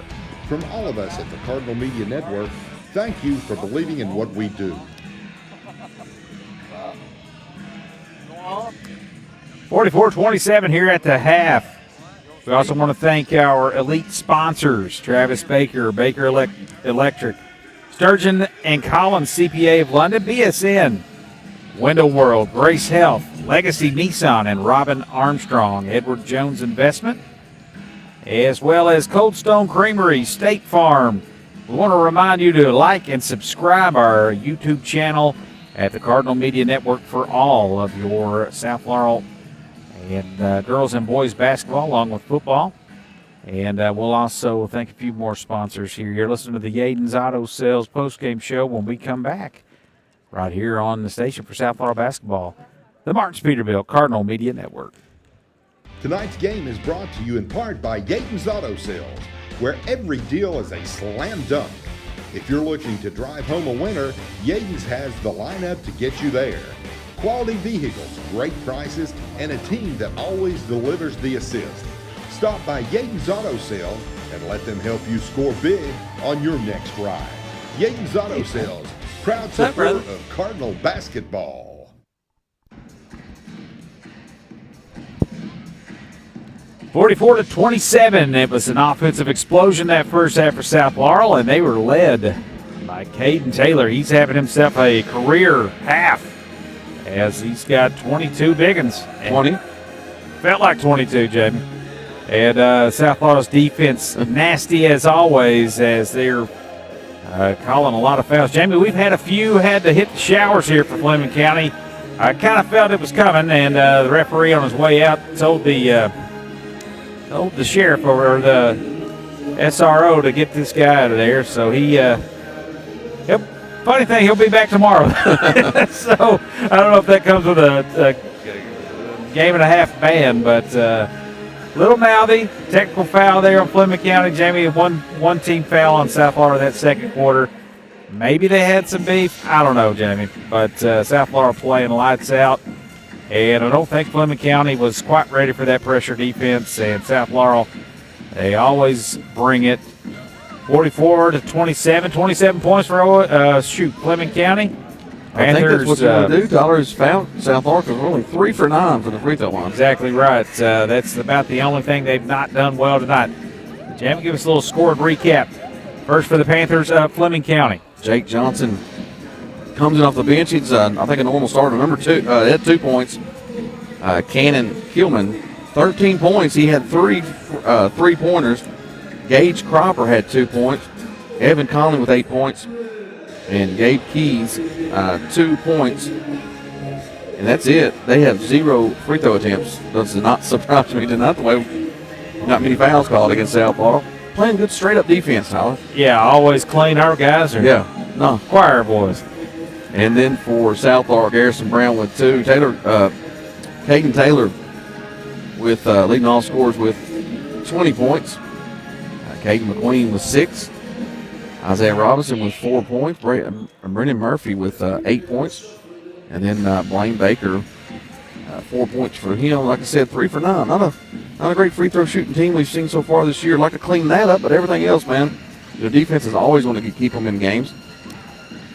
From all of us at the Cardinal Media Network, thank you for believing in what we do. 44-27 here at the half. We also want to thank our elite sponsors, Travis Baker, Baker Electric, Sturgeon and Collins CPA of London, BSN, Window World, Grace Health, Legacy Nissan, and Robin Armstrong, Edward Jones Investment, as well as Cold Stone Creamery, State Farm. We want to remind you to like and subscribe our YouTube channel at the Cardinal Media Network for all of your South Laurel and girls and boys basketball, along with football. And we'll also thank a few more sponsors here. You're listening to the Yaden's Auto Sales postgame show when we come back right here on the station for South Laurel basketball, the Martins Peterbilt Cardinal Media Network. Tonight's game is brought to you in part by Yaden's Auto Sales, where every deal is a slam dunk. If you're looking to drive home a winner, Yaden's has the lineup to get you there. Quality vehicles, great prices, and a team that always delivers the assist. Stop by Yaden's Auto Sales and let them help you score big on your next ride. Yaden's Auto Sales, proud supporter of Cardinal basketball. 44-27. It was an offensive explosion that first half for South Laurel, and they were led by Caden Taylor. He's having himself a career half, as he's got 22 big ones. 20. Felt like 22, Jamie. And South Laurel's defense, nasty as always, as they're calling a lot of fouls. Jamie, we've had a few had to hit the showers here for Fleming County. I kind of felt it was coming, and the referee on his way out told the sheriff or the SRO to get this guy out of there. So funny thing, he'll be back tomorrow. So I don't know if that comes with a game and a half ban, but little mouthy, technical foul there on Fleming County. Jamie, one team foul on South Laurel that second quarter. Maybe they had some beef. I don't know, Jamie. But South Laurel playing lights out. And I don't think Fleming County was quite ready for that pressure defense. And South Laurel, they always bring it. 44-27, 27 points for Fleming County. I think that's what you want to do, Tyler, is foul South Laurel, because we're only 3 for 9 from the free throw line. Exactly right. That's about the only thing they've not done well tonight. Jamie, give us a little scored recap. First for the Panthers, Fleming County. Jake Johnson comes in off the bench. He's, I think, a normal starter. Number 2, had 2 points. Cannon Hillman, 13 points. He had 3 3-pointers. Gage Cropper had 2 points. Evan Conley with 8 points. And Gabe Keys, 2 points. And that's it. They have 0 free throw attempts. Does not surprise me tonight, the way not many fouls called against South Laurel. Playing good straight-up defense, Tyler. Yeah, always clean. Our guys are choir boys. And then for South Laurel, Garrison Brown with 2. Caden Taylor with leading all scorers with 20 points. Caden McQueen with 6. Isaiah Robinson with 4 points. Brendan Murphy with 8 points. And then Blaine Baker, 4 points for him. Like I said, 3 for 9. Not a great free throw shooting team we've seen so far this year. Like to clean that up, but everything else, man, the defense is always going to keep them in games.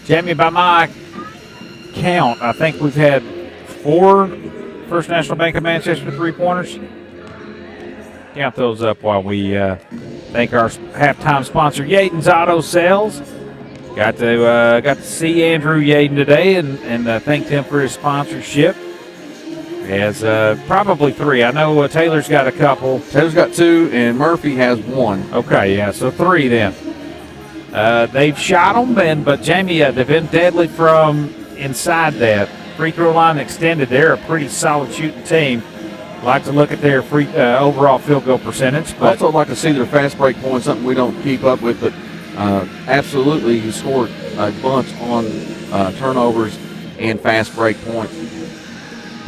Jamie, by my count, I think we've had 4 First National Bank of Manchester 3-pointers. Count those up while we thank our halftime sponsor, Yaden's Auto Sales. Got to see Andrew Yaden today and thanked him for his sponsorship. Has probably 3. I know Taylor's got a couple. Taylor's got 2, and Murphy has 1. Okay, yeah, so 3 then. They've shot them, but Jamie, they've been deadly from inside that free throw line extended. They're a pretty solid shooting team. Like to look at their overall field goal percentage. But also like to see their fast break points, something we don't keep up with, but absolutely scored a bunch on turnovers and fast break points.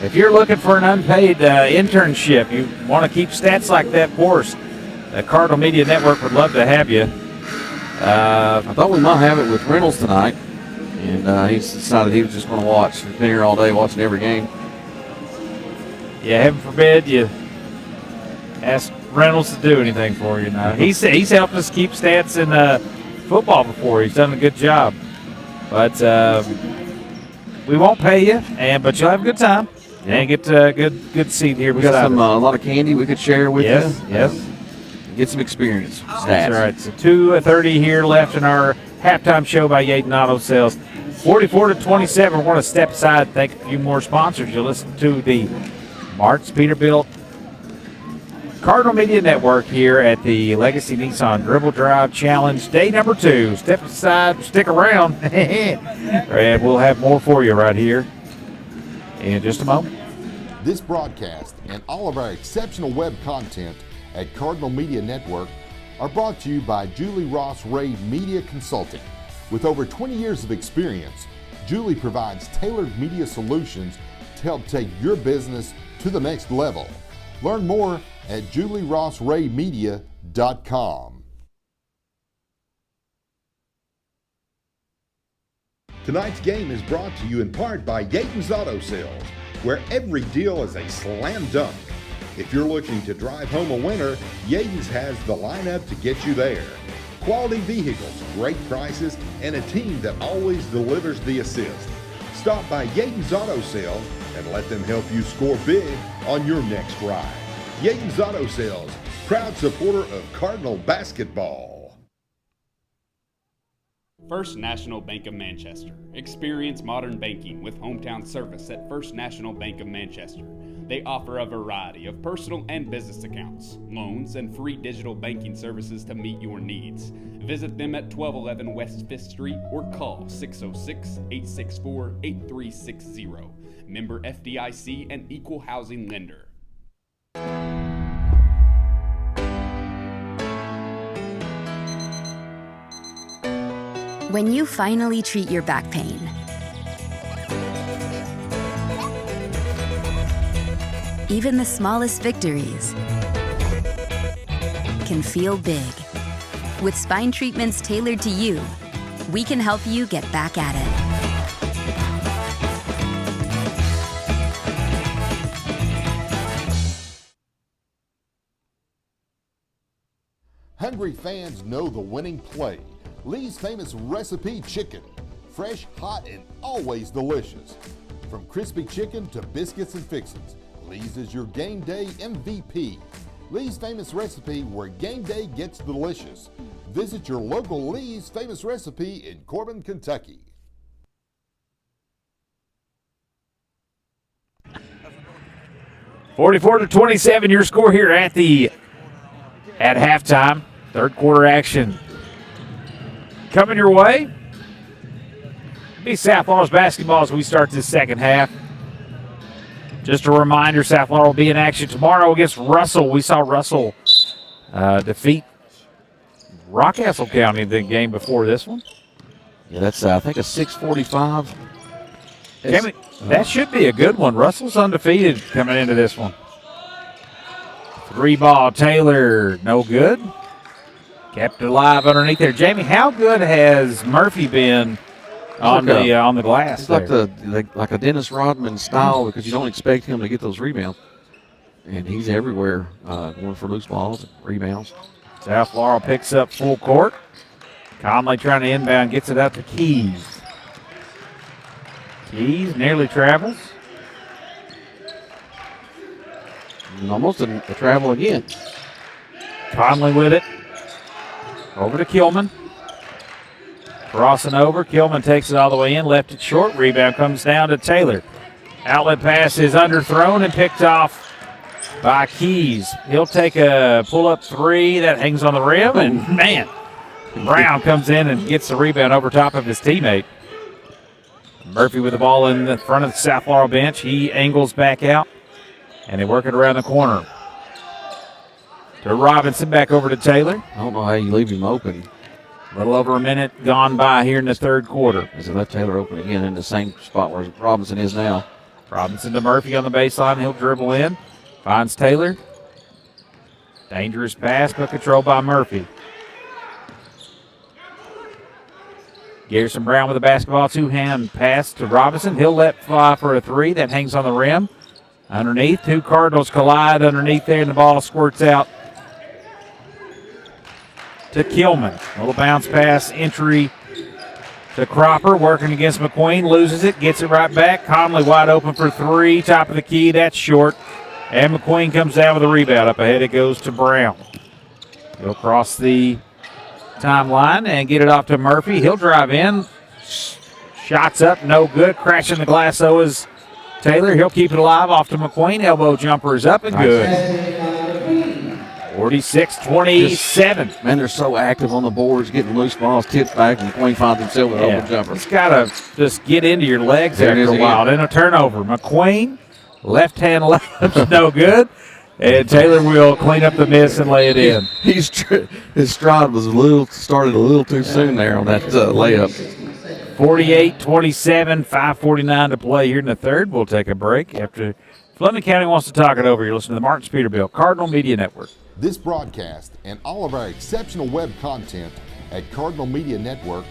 If you're looking for an unpaid internship, you want to keep stats like that for us, The Cardinal Media Network would love to have you. I thought we might have it with Reynolds tonight, and he decided he was just going to watch. He's been here all day watching every game. Yeah, heaven forbid you ask Reynolds to do anything for you now. He's helped us keep stats in football before. He's done a good job. But we won't pay you, but you'll have a good time and get a good seat here. We got a lot of candy we could share with you. Yes. Get some experience. That's right. So 2:30 here left in our halftime show by Yaden Auto Sales. 44-27. We're going to step aside and thank a few more sponsors. You'll listen to the Marks Peterbilt Cardinal Media Network here at the Legacy Nissan Dribble Drive Challenge, day number 2. Step aside, stick around, and we'll have more for you right here in just a moment. This broadcast and all of our exceptional web content at Cardinal Media Network are brought to you by Julie Ross Ray Media Consulting. With over 20 years of experience, Julie provides tailored media solutions to help take your business to the next level. Learn more at julierossraymedia.com. Tonight's game is brought to you in part by Yaden's Auto Sales, where every deal is a slam dunk. If you're looking to drive home a winner, Yaden's has the lineup to get you there. Quality vehicles, great prices, and a team that always delivers the assist. Stop by Yaden's Auto Sales and let them help you score big on your next ride. Yaden's Auto Sales, proud supporter of Cardinal basketball. First National Bank of Manchester. Experience modern banking with hometown service at First National Bank of Manchester. They offer a variety of personal and business accounts, loans, and free digital banking services to meet your needs. Visit them at 1211 West 5th Street or call 606-864-8360. Member FDIC and Equal Housing Lender. When you finally treat your back pain, even the smallest victories can feel big. With spine treatments tailored to you, we can help you get back at it. Hungry fans know the winning play. Lee's Famous Recipe Chicken. Fresh, hot, and always delicious. From crispy chicken to biscuits and fixins, Lee's is your game day MVP. Lee's Famous Recipe, where game day gets delicious. Visit your local Lee's Famous Recipe in Corbin, Kentucky. (44-27) your score here at halftime. Third quarter action coming your way. Be South Laurel's basketball as we start this second half. Just a reminder, South Laurel will be in action tomorrow against Russell. We saw Russell defeat Rockcastle County in the game before this one. Yeah, that's, I think, a 6:45. That should be a good one. Russell's undefeated coming into this one. 3-ball, Taylor, no good. Kept it alive underneath there. Jamie, how good has Murphy been on the glass? It's like a Dennis Rodman style, because you don't expect him to get those rebounds. And he's everywhere, going for loose balls and rebounds. South Laurel picks up full court. Conley trying to inbound, gets it out to Keys. Keys nearly travels. And almost a travel again. Conley with it. Over to Kilman. Crossing over. Kilman takes it all the way in. Left it short. Rebound comes down to Taylor. Outlet pass is underthrown and picked off by Keys. He'll take a pull-up three. That hangs on the rim. And, man, Brown comes in and gets the rebound over top of his teammate. Murphy with the ball in the front of the South Laurel bench. He angles back out. And they work it around the corner. To Robinson, back over to Taylor. I don't know how you leave him open. A little over a minute gone by here in the third quarter. As they left Taylor open again in the same spot where Robinson is now. Robinson to Murphy on the baseline. He'll dribble in. Finds Taylor. Dangerous pass, but controlled by Murphy. Garrison Brown with the basketball, two-hand pass to Robinson. He'll let fly for a three. That hangs on the rim. Underneath, two Cardinals collide underneath there, and the ball squirts out to Kilman. A little bounce pass, entry to Cropper, working against McQueen, loses it, gets it right back. Conley wide open for three, top of the key, that's short. And McQueen comes down with a rebound. Up ahead it goes to Brown. He'll cross the timeline and get it off to Murphy. He'll drive in. Shots up, no good. Crashing the glass, though, is Taylor. He'll keep it alive off to McQueen. Elbow jumper is up and good. 46-27. Man, they're so active on the boards, getting loose balls, tipped back, and McQueen finds himself with an open jumper. It's got to just get into your legs There it after is a while. Then a turnover. McQueen, left hand layup's no good. And Taylor will clean up the miss and lay it in. His stride was started a little too soon there on that layup. 48-27, 5:49 to play here in the third. We'll take a break after Fleming County wants to talk it over. You're listening to the Martins Peterbilt Cardinal Media Network. This broadcast and all of our exceptional web content at Cardinal Media Network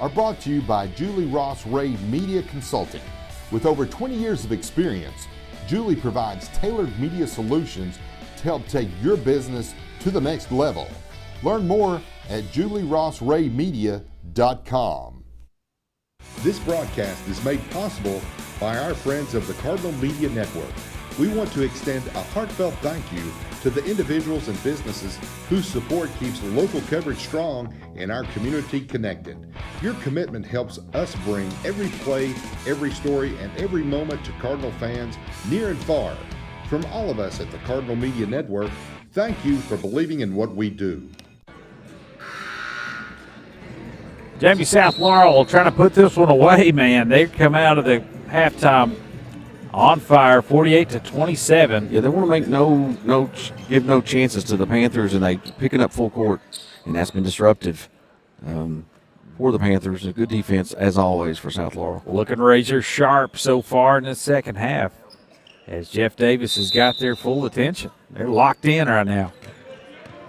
are brought to you by Julie Ross Ray Media Consulting. With over 20 years of experience, Julie provides tailored media solutions to help take your business to the next level. Learn more at julierossraymedia.com. This broadcast is made possible by our friends of the Cardinal Media Network. We want to extend a heartfelt thank you to the individuals and businesses whose support keeps local coverage strong and our community connected. Your commitment helps us bring every play, every story, and every moment to Cardinal fans near and far. From all of us at the Cardinal Media Network, thank you for believing in what we do. Jamie South Laurel trying to put this one away, man. They come out of the halftime on fire, 48-27. Yeah, they want to make give no chances to the Panthers, and they picking up full court, and that's been disruptive for the Panthers. A good defense as always for South Laurel. Looking razor sharp so far in the second half, as Jeff Davis has got their full attention. They're locked in right now.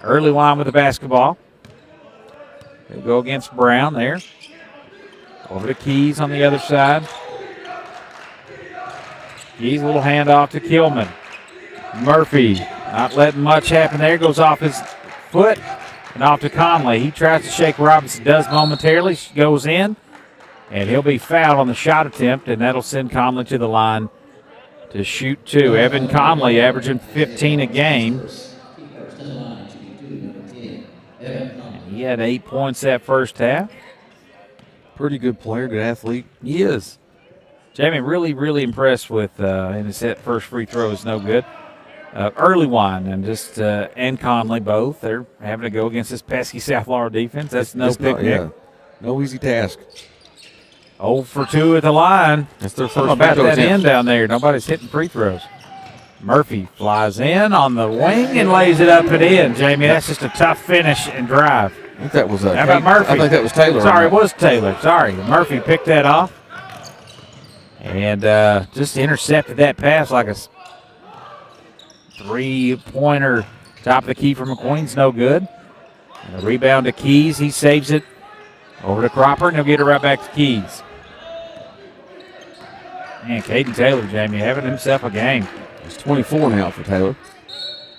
Early line with the basketball. They'll go against Brown there. Over to Keys on the other side. Keys, a little handoff to Kilman. Murphy not letting much happen there. Goes off his foot and off to Conley. He tries to shake Robinson, does momentarily. She goes in, and he'll be fouled on the shot attempt, and that'll send Conley to the line to shoot two. Evan Conley averaging 15 a game. He had 8 points that first half. Pretty good player, good athlete. He is. Jamie, really, really impressed with in his first free throw is no good. Early one and Conley both. They're having to go against this pesky South Laurel defense. That's no picnic. No easy task. 0 for 2 at the line. That's their Something first about free throw that attempt. end down there. Nobody's hitting free throws. Murphy flies in on the wing and lays it up and in. Jamie, that's just a tough finish and drive. I think that was How about Murphy? I think that was Taylor. Sorry, it was Taylor. Sorry. Murphy picked that off and just intercepted that pass like a three-pointer. Top of the key from McQueen's no good. And a rebound to Keys. He saves it over to Cropper, and he'll get it right back to Keys. Man, Caden Taylor, Jamie, having himself a game. It's 24 now for Taylor.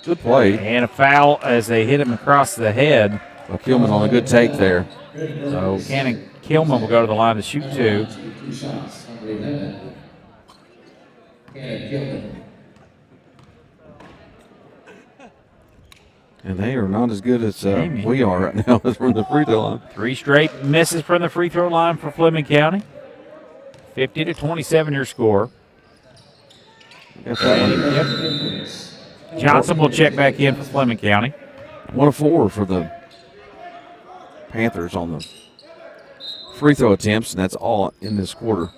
Good play. And a foul as they hit him across the head. Well, Kilman on a good take there. So Cannon Kilman will go to the line to shoot two. And they are not as good as we are right now from the free throw line. 3 straight misses from the free throw line for Fleming County. 50-27 your score. Johnson will check back in for Fleming County. 1 of 4 for the Panthers on the free throw attempts, and that's all in this quarter.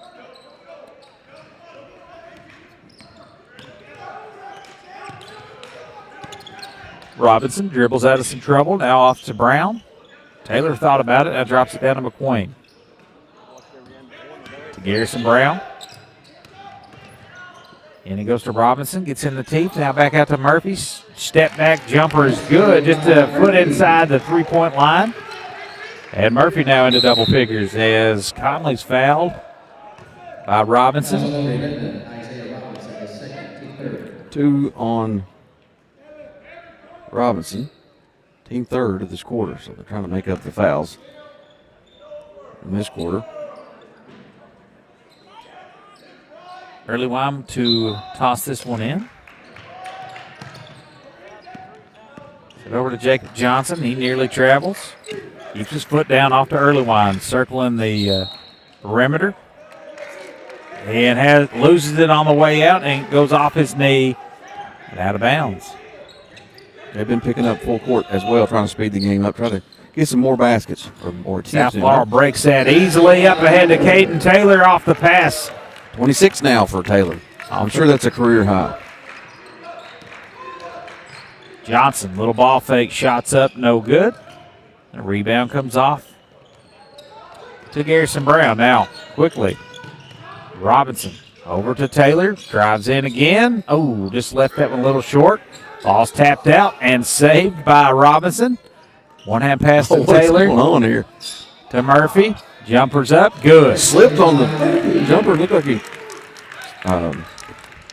Robinson dribbles out of some trouble. Now off to Brown. Taylor thought about it. Now drops it down to McQueen. To Garrison Brown. And he goes to Robinson. Gets in the teeth. Now back out to Murphy. step back jumper is good, just a foot inside the three-point line. And Murphy now into double figures as Conley's fouled by Robinson. 2 on Robinson. Team third of this quarter, so they're trying to make up the fouls in this quarter. Earlywine to toss this one in. Send over to Jacob Johnson. He nearly travels. Keeps his foot down off to Earlywine, circling the perimeter. And loses it on the way out and goes off his knee and out of bounds. They've been picking up full court as well, trying to speed the game up, try to get some more baskets or attempts. South Laurel breaks that easily up ahead to Caden Taylor off the pass. 26 now for Taylor. I'm sure that's a career high. Johnson, little ball fake, shots up, no good. The rebound comes off to Garrison Brown. Now, quickly, Robinson over to Taylor, drives in again. Oh, just left that one a little short. Ball's tapped out and saved by Robinson. One-hand pass to Taylor. What's going on here? To Murphy. Jumper's up. Good. Slipped on the jumper. Looked like he might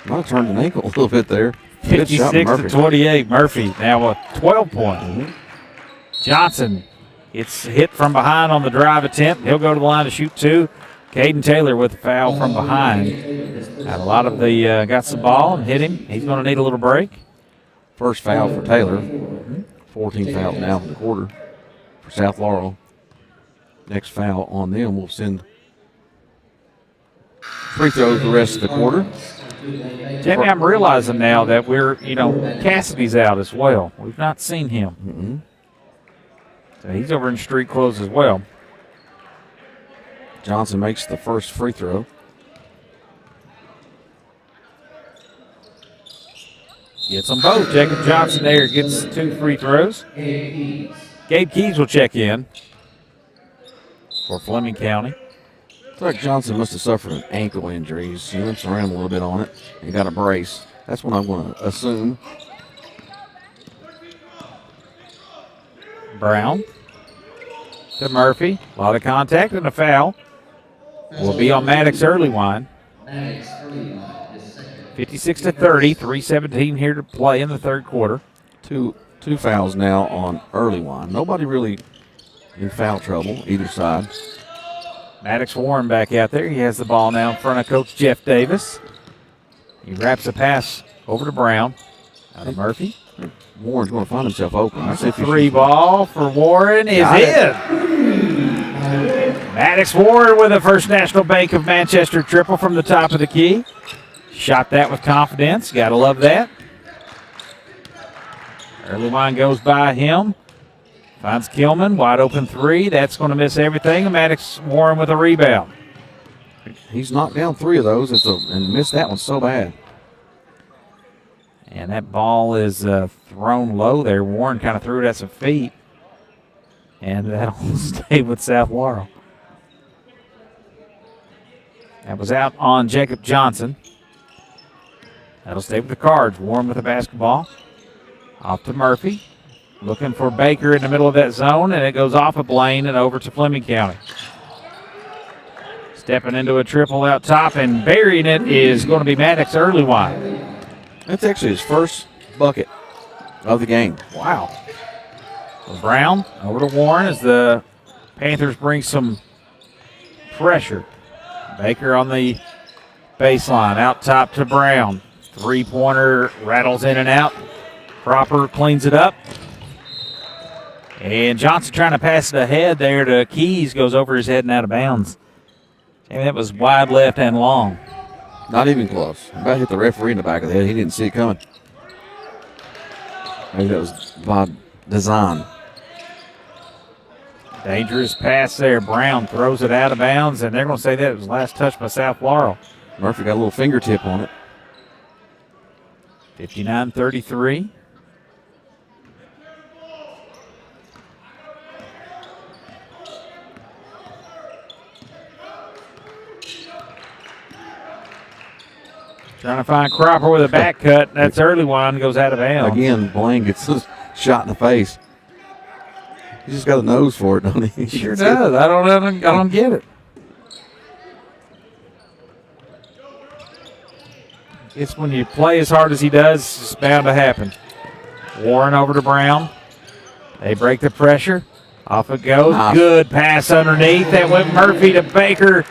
have turned an ankle a little bit there. Good shot, 56 Murphy. to 28. Murphy now a 12-point. Johnson, it's hit from behind on the drive attempt. He'll go to the line to shoot two. Caden Taylor with the foul from behind. Had a lot of the got some ball and hit him. He's going to need a little break. First foul for Taylor. 14 fouls now for the quarter for South Laurel. Next foul on them will send free throws the rest of the quarter. Jamie, I'm realizing now that Cassidy's out as well. We've not seen him. So he's over in street clothes as well. Johnson makes the first free throw. Gets them both. Jacob Johnson there gets 2 free throws. Gabe Keys will check in for Fleming County. Looks like Johnson must have suffered an ankle injury. He limps around a little bit on it. He got a brace. That's what I'm going to assume. Brown to Murphy. A lot of contact and a foul. Will be on Maddox Earlywine. 56 to 30, 3:17 here to play in the third quarter. Two fouls now on Earlywine. Nobody really in foul trouble either side. Maddox Warren back out there. He has the ball now in front of Coach Jeff Davis. He wraps a pass over to Brown. Out of Murphy. Warren's going to find himself open. That's a 3 ball for Warren is in. Maddox Warren with a First National Bank of Manchester triple from the top of the key. Shot that with confidence. Got to love that. Earlywine goes by him. Finds Kilman. Wide open 3. That's going to miss everything. Maddox Warren with a rebound. He's knocked down 3 of those and missed that one so bad. And that ball is thrown low there. Warren kind of threw it at some feet. And that'll stay with South Laurel. That was out on Jacob Johnson. That'll stay with the Cards. Warren with the basketball. Off to Murphy. Looking for Baker in the middle of that zone, and it goes off of Blaine and over to Fleming County. Stepping into a triple out top and burying it is going to be Maddox Earlywine. That's actually his first bucket of the game. Wow. So Brown over to Warren as the Panthers bring some pressure. Baker on the baseline, out top to Brown. 3-pointer rattles in and out. Cropper cleans it up. And Johnson trying to pass it ahead there to Keys, goes over his head and out of bounds. And that was wide left and long. Not even close. About hit the referee in the back of the head. He didn't see it coming. Maybe that was by design. Dangerous pass there. Brown throws it out of bounds, and they're going to say that it was last touch by South Laurel. Murphy got a little fingertip on it. 59-33. Trying to find Cropper with a back cut. That's early one. Goes out of bounds. Again, Blaine gets shot in the face. He's just got a nose for it, don't he? He sure does. I don't get it. It's when you play as hard as he does, it's bound to happen. Warren over to Brown. They break the pressure. Off it goes. Good pass underneath. That went Murphy to Baker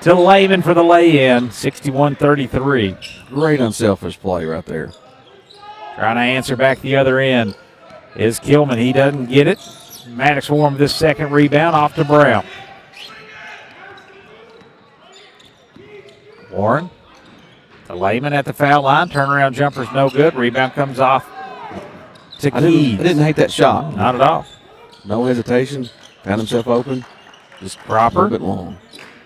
to Lehman for the lay-in. 61-33. Great unselfish play right there. Trying to answer back the other end is Kilman. He doesn't get it. Maddox Warren with this second rebound off to Brown. Warren to Lehman at the foul line. Turnaround jumper's no good. Rebound comes off to Keys. I didn't hate that shot. Not at all. No hesitation. Found himself open. Just Proper. a little bit long.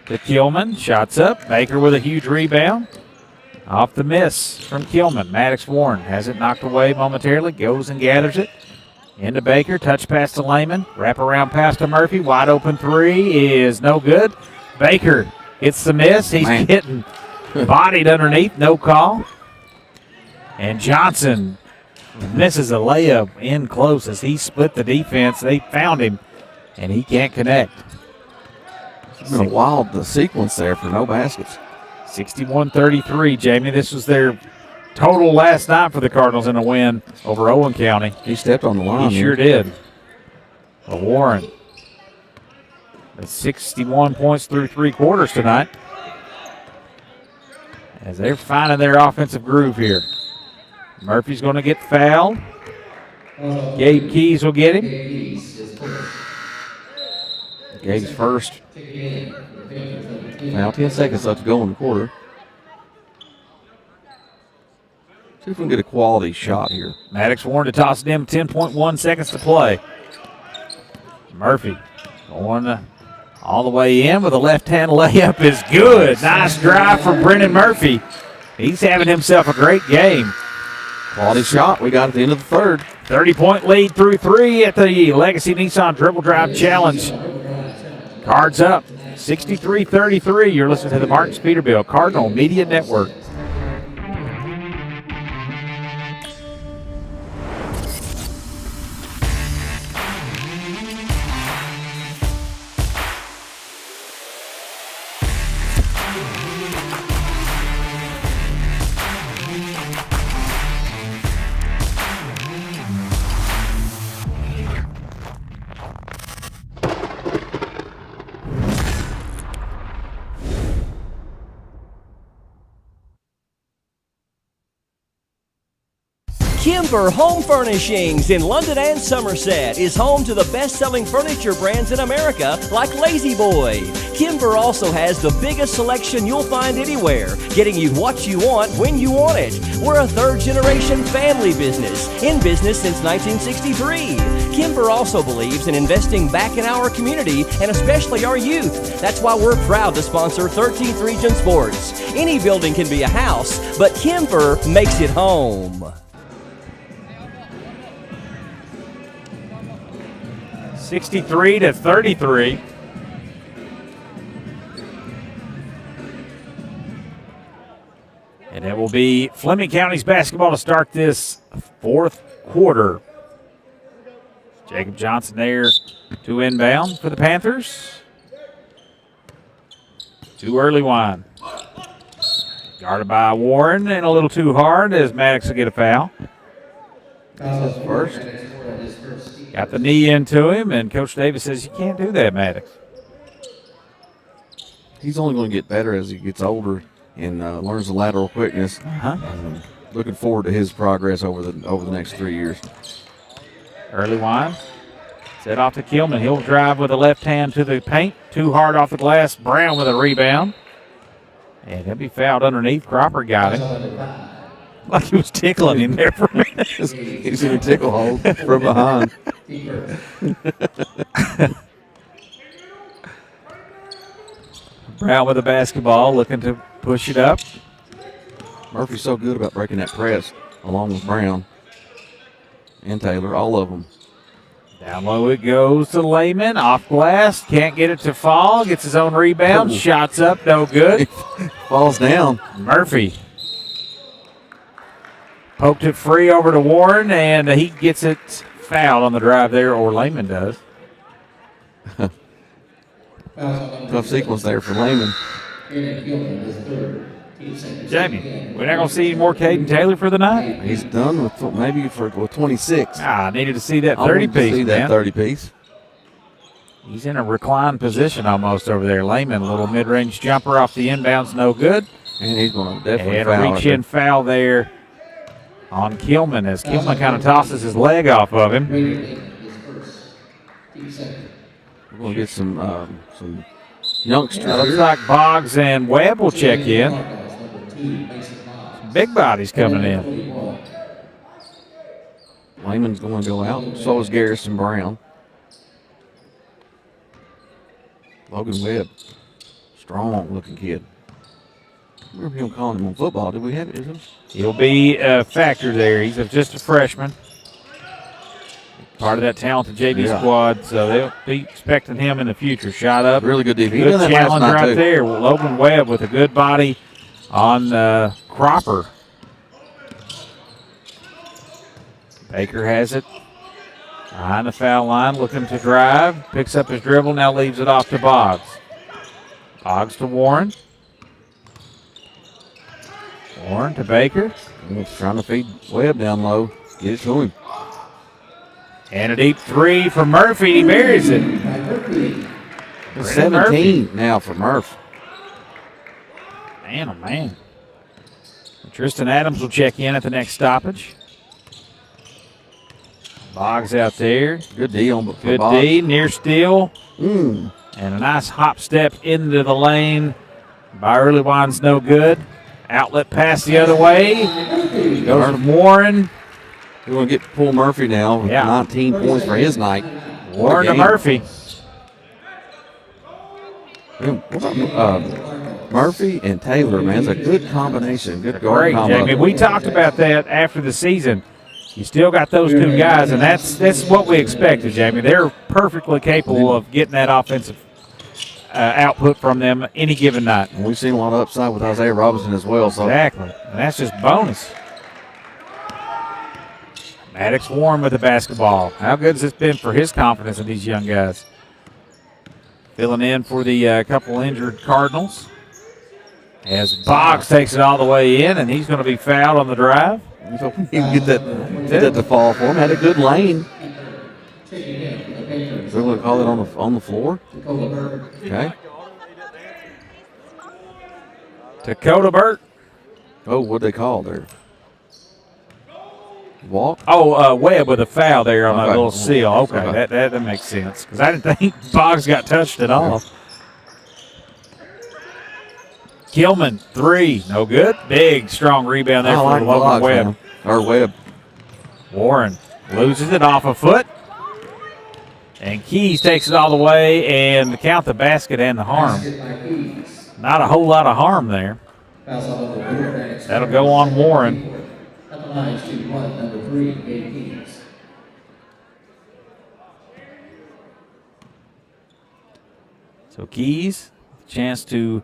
To Kilman. Shots up. Baker with a huge rebound. Off the miss from Kilman. Maddox Warren has it knocked away momentarily. Goes and gathers it. Into Baker. Touch pass to Lehman. Wrap around pass to Murphy. Wide open three is no good. Baker gets the miss. He's getting bodied underneath. No call. And Johnson misses a layup in close as he split the defense. They found him, and he can't connect. It's been a wild sequence there for no baskets. 61-33, Jamie. This was their total last night for the Cardinals in a win over Owen County. He stepped on the line. He sure did. But Warren, that's 61 points through three quarters tonight, as they're finding their offensive groove here. Murphy's going to get fouled. Gabe Keys will get him. Gabe's first. Now 10 seconds left to go in the quarter. See if we can get a quality shot here. Maddox Warren to toss it in. 10.1 seconds to play. Murphy going all the way in with a left-hand layup is good. Nice drive from Brennan Murphy. He's having himself a great game. Quality shot we got at the end of the third. 30-point lead through three at the Legacy Nissan Dribble Drive Challenge. Cards up, 63-33. You're listening to the Martin Peterbilt Cardinal Media Network. Kimber Home Furnishings in London and Somerset is home to the best-selling furniture brands in America like Lazy Boy. Kimber also has the biggest selection you'll find anywhere, getting you what you want when you want it. We're a third-generation family business, in business since 1963. Kimber also believes in investing back in our community and especially our youth. That's why we're proud to sponsor 13th Region Sports. Any building can be a house, but Kimber makes it home. 63-33. And it will be Fleming County's basketball to start this fourth quarter. Jacob Johnson there to inbound for the Panthers. Too early wine. Guarded by Warren and a little too hard as Maddox will get a foul. That's his first. Got the knee into him, and Coach Davis says, you can't do that, Maddox. He's only going to get better as he gets older and learns the lateral quickness. Looking forward to his progress over the next 3 years. Early wine. Set off to Kilman. He'll drive with the left hand to the paint. Too hard off the glass. Brown with a rebound. And he'll be fouled underneath. Cropper got him. Like he was tickling him there for a minute. He's in a tickle hole from behind. Brown with the basketball, looking to push it up. Murphy's so good about breaking that press, along with Brown and Taylor, all of them. Down low it goes to Lehman. Off glass, can't get it to fall. Gets his own rebound. Shots up, no good. Falls down. Murphy Poked it free over to Warren, and he gets it fouled on the drive there, or Lehman does. Tough sequence there for Lehman. Jamie, we're not going to see any more Caden Taylor for the night? He's done with with 26. I needed to see that I wanted 30 to piece. see that 30 piece. He's in a reclined position almost over there. Lehman, a little mid-range jumper off the inbounds, no good. And he's going to definitely And foul. a reach-in foul there on Kilman as Kilman kind of tosses his leg off of him. We're going to get some youngsters. Looks here. like Boggs and Webb will check in. Some big bodies coming in. Lehman's going to go out. So is Garrison Brown. Logan Webb. Strong-looking kid. I remember him calling him on football. Did we have it? Is it? He'll be a factor there. He's just a freshman. Part of that talented JV squad, so they'll be expecting him in the future. Shot up. Really good defense. Good challenge right there. Logan Webb with a good body on Cropper. Baker has it. Behind the foul line, looking to drive. Picks up his dribble, now leaves it off to Boggs. Boggs to Warren. Warren to Baker. He's trying to feed Webb down low. Get it to him. And a deep three for Murphy. He buries it. 17 now for Murph. Man, oh man. Tristan Adams will check in at the next stoppage. Boggs out there. Good D on Good D, near steal. Mm. And a nice hop step into the lane by Early Wine's no good. Outlet pass the other way. Goes to Warren. We're going to get Paul Murphy now with 19 points for his night. Warren to Murphy. What about Murphy and Taylor, man? It's a good combination. Good guard Great, combo. Jamie. We talked about that after the season. You still got those two guys, and that's what we expected, Jamie. They're perfectly capable of getting that offensive output from them any given night. And we've seen a lot of upside with Isaiah Robinson as well. So. Exactly. And that's just bonus. Maddox Warren with the basketball. How good has this been for his confidence in these young guys? Filling in for the couple injured Cardinals. As Boggs takes it all the way in, and he's going to be fouled on the drive. He's hoping he can get that to fall for him. Had a good lane. We're going to call it on the floor. Okay. Dakota Burt. Oh, what'd they call there? Walk? Oh, Webb with a foul there on that little seal. Okay, Okay. That makes sense. Because I didn't think Boggs got touched at all. Kilman, three. No good. Big, strong rebound there for Logan Webb. Webb. Warren loses it off a foot. And Keys takes it all the way and count the basket and the harm. Not a whole lot of harm there. That'll go on Warren. So Keys, chance to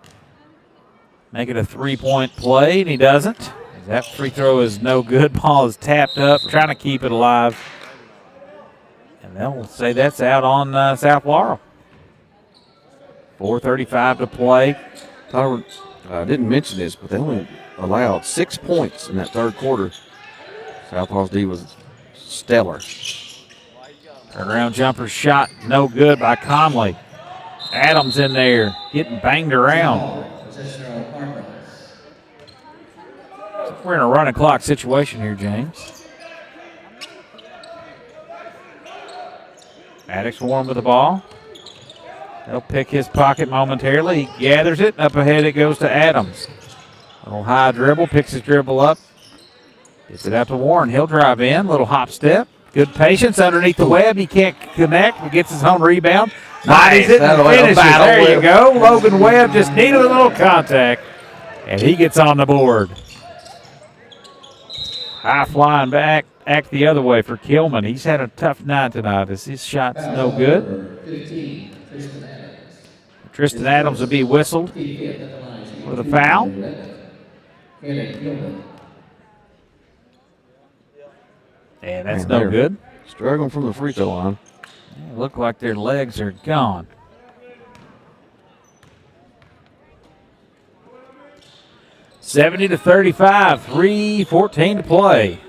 make it a three-point play, and he doesn't. That free throw is no good. Ball is tapped up, trying to keep it alive. And they'll say that's out on South Laurel. 4:35 to play. Tyler, I didn't mention this, but they only allowed 6 points in that third quarter. South Laurel's D was stellar. Turnaround jumper shot, no good by Conley. Adams in there, getting banged around. We're in a running clock situation here, James. Maddox Warren with the ball. He'll pick his pocket momentarily. He gathers it. Up ahead it goes to Adams. Little high dribble, picks his dribble up. Gets it out to Warren. He'll drive in. Little hop step. Good patience underneath the web. He can't connect. He gets his own rebound. Bodies it and finishes. There you go. Logan Webb just needed a little contact. And he gets on the board. High flying back, act the other way for Kilman. He's had a tough night tonight as his shot's no good. Tristan Adams will be whistled with a foul. And that's Man, no good. Struggling from the free throw line. Look like their legs are gone. (70-35), 3:14 to play.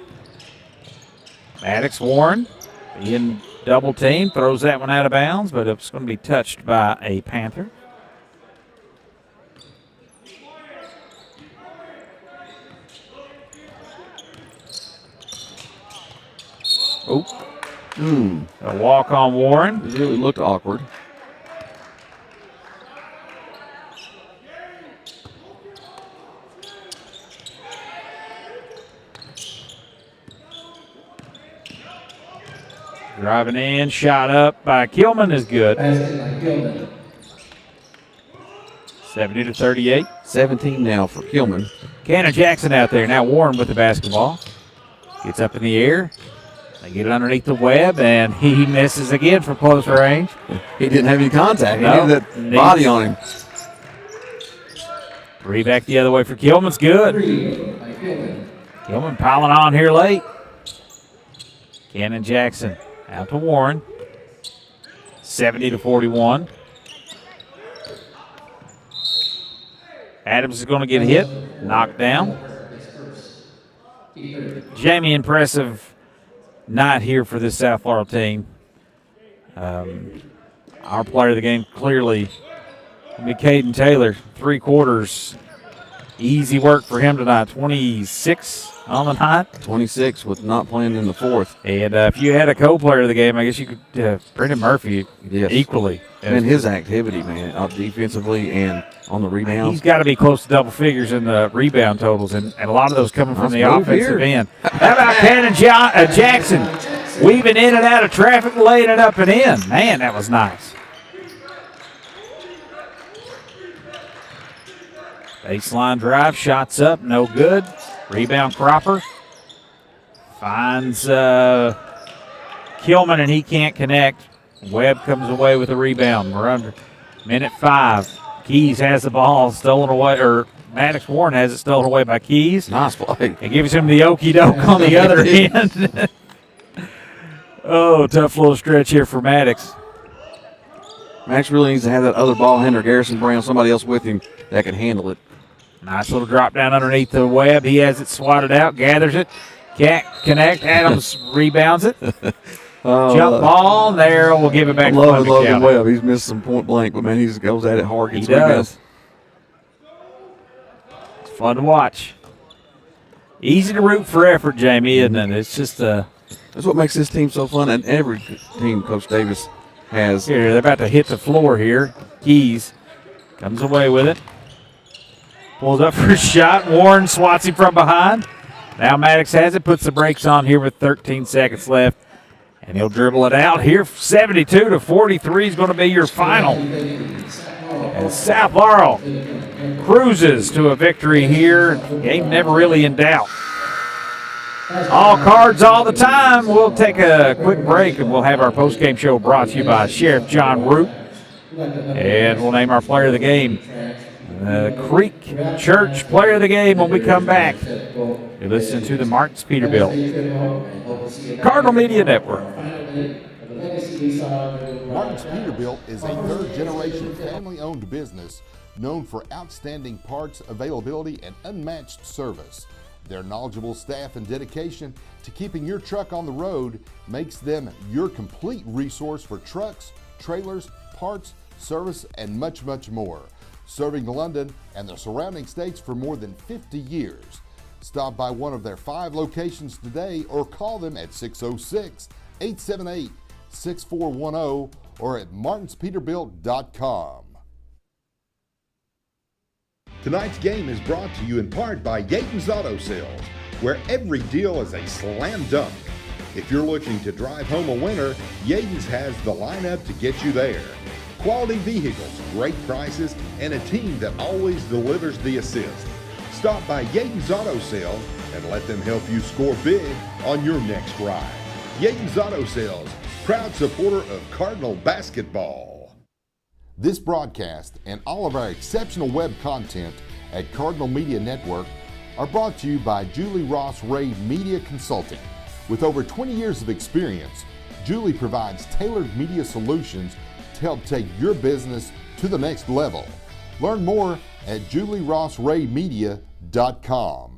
Maddox Warren being double teamed, throws that one out of bounds, but it's going to be touched by a Panther. Oh. A walk on Warren. It really looked awkward. Driving in, shot up by Kilman is good. 70-38. 17 now for Kilman. Cannon Jackson out there. Now Warren with the basketball. Gets up in the air. They get it underneath the web, and he misses again from close range. He didn't have any contact. No, He had that body on him. Three back the other way for Kilman's good. Kilman piling on here late. Cannon Jackson out to Warren. 70-41. Adams is going to get hit, knocked down. Jamie, impressive night here for this South Laurel team. Our player of the game clearly, Caden Taylor, 3 quarters. Easy work for him tonight. 26 on the night. 26 with not playing in the fourth. And if you had a co-player of the game, I guess you could, Brendan Murphy, Yes. equally. And his activity, man, defensively and on the rebounds. He's got to be close to double figures in the rebound totals, and a lot of those coming from the Nice move offensive here. end. How about Cannon Jackson weaving in and out of traffic, laying it up and in? Man, that was nice. Baseline drive, shots up, no good. Rebound Cropper. Finds Kilman, and he can't connect. Webb comes away with a rebound. We're under minute 5. Keys has the ball stolen away, or Maddox Warren has it stolen away by Keys. Nice play. It gives him the okey doke on the other end. Oh, tough little stretch here for Maddox. Max really needs to have that other ball handler, Garrison Brown, somebody else with him that can handle it. Nice little drop down underneath the Webb. He has it swatted out, gathers it, can't connect. Adams rebounds it. Jump ball there. We'll give it back I to love Fleming Logan County. Webb. He's missed some point blank, but man, he just goes at it hard. He Gets does. It's fun to watch. Easy to root for effort, Jamie, isn't it? It's just That's what makes this team so fun, and every team Coach Davis has. here. They're about to hit the floor here. Keys comes away with it. Pulls up for a shot. Warren swats him from behind. Now Maddox has it, puts the brakes on here with 13 seconds left. And he'll dribble it out here. 72-43 is going to be your final. And South Laurel cruises to a victory here. Game never really in doubt. All cards all the time. We'll take a quick break and we'll have our post-game show brought to you by Sheriff John Root. And we'll name our player of the game. Creek Church player of the game when we come back. You listen to the Martins Peterbilt Cardinal Media Network. Martins Peterbilt is a third-generation family-owned business known for outstanding parts availability and unmatched service. Their knowledgeable staff and dedication to keeping your truck on the road makes them your complete resource for trucks, trailers, parts, service, and much, much more. Serving London and the surrounding states for more than 50 years. Stop by one of their 5 locations today or call them at 606-878-6410 or at martinspeterbilt.com. Tonight's game is brought to you in part by Yaden's Auto Sales, where every deal is a slam dunk. If you're looking to drive home a winner, Yaden's has the lineup to get you there. Quality vehicles, great prices, and a team that always delivers the assist. Stop by Yaden's Auto Sales and let them help you score big on your next ride. Yaden's Auto Sales, proud supporter of Cardinal basketball. This broadcast and all of our exceptional web content at Cardinal Media Network are brought to you by Julie Ross Ray Media Consulting, With over 20 years of experience, Julie provides tailored media solutions to help take your business to the next level. Learn more at julierossraymedia.com.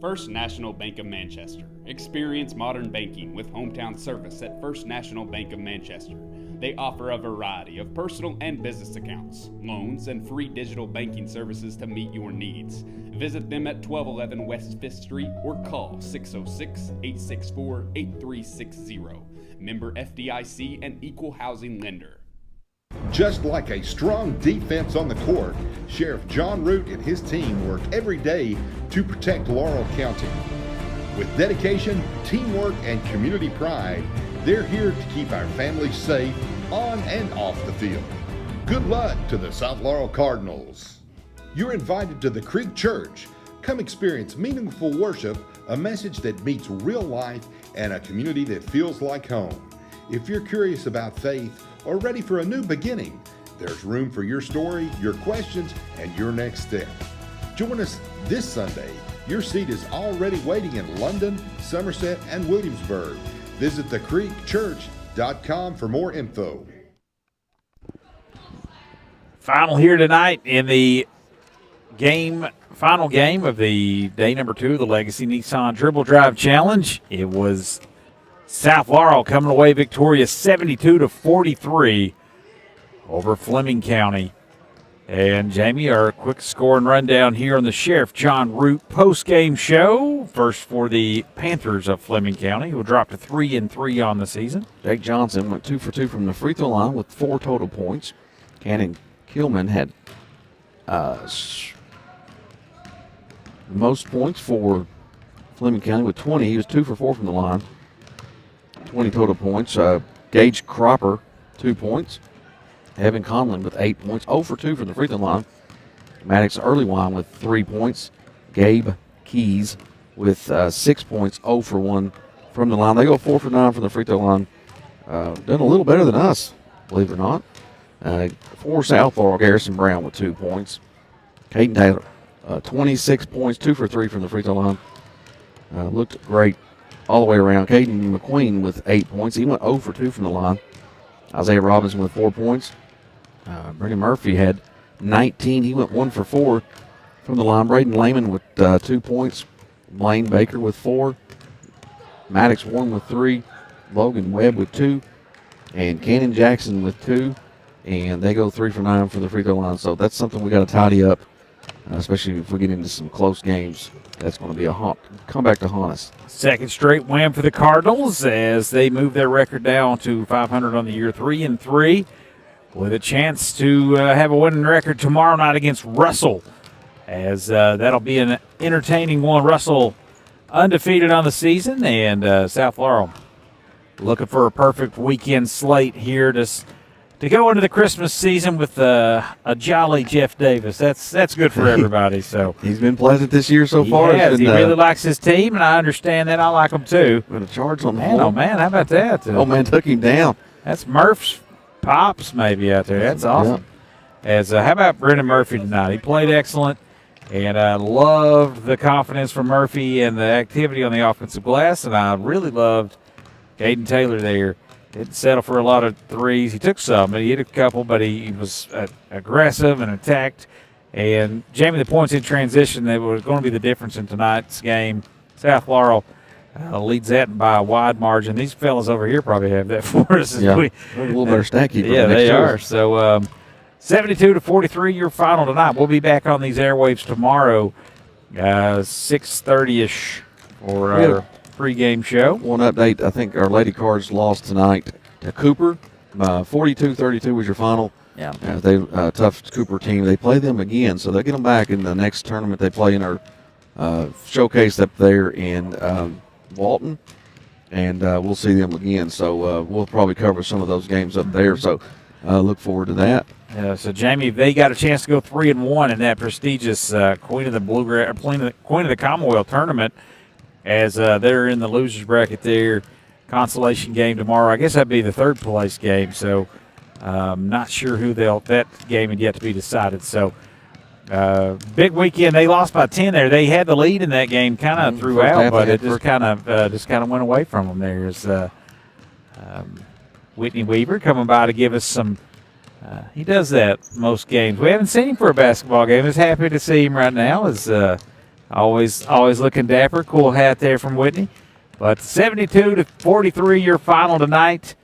First National Bank of Manchester. Experience modern banking with hometown service at First National Bank of Manchester. They offer a variety of personal and business accounts, loans, and free digital banking services to meet your needs. Visit them at 1211 West 5th Street or call 606-864-8360. Member FDIC and equal housing lender. Just like a strong defense on the court, Sheriff John Root and his team work every day to protect Laurel County. With dedication, teamwork, and community pride, they're here to keep our families safe on and off the field. Good luck to the South Laurel Cardinals. You're invited to the Creek Church. Come experience meaningful worship, a message that meets real life, and a community that feels like home. If you're curious about faith or ready for a new beginning, there's room for your story, your questions, and your next step. Join us this Sunday. Your seat is already waiting in London, Somerset, and Williamsburg. Visit thecreekchurch.com for more info. Final here tonight in the final game of the day number 2 of the Legacy Nissan Dribble Drive Challenge. It was South Laurel coming away victorious 72-43 over Fleming County. And Jamie, our quick score and rundown here on the Sheriff John Root post-game show. First for the Panthers of Fleming County, who dropped to 3-3 on the season. Jake Johnson went 2 for 2 from the free throw line with 4 total points. Cannon Kilman had most points for Fleming County with 20. He was 2 for 4 from the line. 20 total points. Gage Cropper, 2 points. Evan Conlon with 8 points. 0 for 2 from the free throw line. Maddox Earlywine with 3 points. Gabe Keys with 6 points. 0 for 1 from the line. They go 4 for 9 from the free throw line. Done a little better than us, believe it or not. For South Laurel, Garrison Brown with 2 points. Caden Taylor, 26 points, 2 for 3 from the free throw line. Looked great all the way around. Caden McQueen with 8 points. He went 0 for 2 from the line. Isaiah Robinson with 4 points. Brendan Murphy had 19. He went 1 for 4 from the line. Braden Lehman with 2 points. Blaine Baker with 4. Maddox 1 with 3. Logan Webb with 2. And Cannon Jackson with 2. And they go 3 for 9 from the free throw line. So that's something we got to tidy up, especially if we get into some close games. That's going to be a comeback to haunt us. Second straight win for the Cardinals as they move their record down to 500 on the year, 3-3, with a chance to have a winning record tomorrow night against Russell, as that'll be an entertaining one. Russell undefeated on the season, and South Laurel looking for a perfect weekend slate here to go into the Christmas season with a jolly Jeff Davis. That's good for everybody. So he's been pleasant this year so far. He really likes his team, and I understand that. I like him too. With a charge on the man, floor. oh man, how about that? Oh man, took him down. That's Murph's pops maybe out there. That's awesome. Yeah. As how about Brendan Murphy tonight? He played excellent, and I loved the confidence from Murphy and the activity on the offensive glass, and I really loved Caden Taylor there. Didn't settle for a lot of threes. He took some, but he hit a couple, but he was aggressive and attacked. And Jamie, the points in transition, that was going to be the difference in tonight's game. South Laurel leads that by a wide margin. These fellas over here probably have that for us. Yeah, a little better stack keeper. Yeah, they are. So 72-43, your final tonight. We'll be back on these airwaves tomorrow, 6:30ish for our pregame show. One update, I think our Lady Cards lost tonight to Cooper. 42-32 was your final. Yeah. They tough Cooper team. They play them again, so they'll get them back in the next tournament they play in our showcase up there in Walton, and we'll see them again. So we'll probably cover some of those games up there, so look forward to that. So, Jamie, they got a chance to go 3-1 in that prestigious Queen of the Commonwealth tournament, as they're in the losers bracket there. Consolation game tomorrow. I guess that'd be the third place game. So, not sure who that game had yet to be decided. So, Big weekend. They lost by 10 there. They had the lead in that game kind of throughout, but it just kind of went away from them. There's Whitney Weaver coming by to give us some. He does that most games. We haven't seen him for a basketball game. Just happy to see him right now. Is always looking dapper. Cool hat there from Whitney. But 72-43 your final tonight.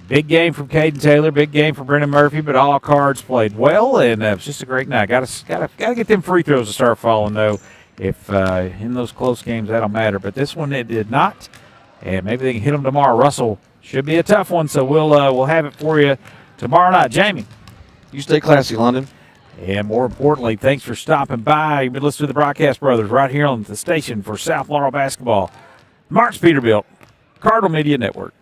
Big game from Caden Taylor, big game from Brendan Murphy, but all cards played well, and it was just a great night. Got to get them free throws to start falling, though. If in those close games that'll matter, but this one it did not, and maybe they can hit them tomorrow. Russell should be a tough one, so we'll have it for you tomorrow night. Jamie, You stay classy, London. and more importantly, thanks for stopping by. You've been listening to the Broadcast Brothers right here on the station for South Laurel basketball. Marks Peterbilt, Cardinal Media Network.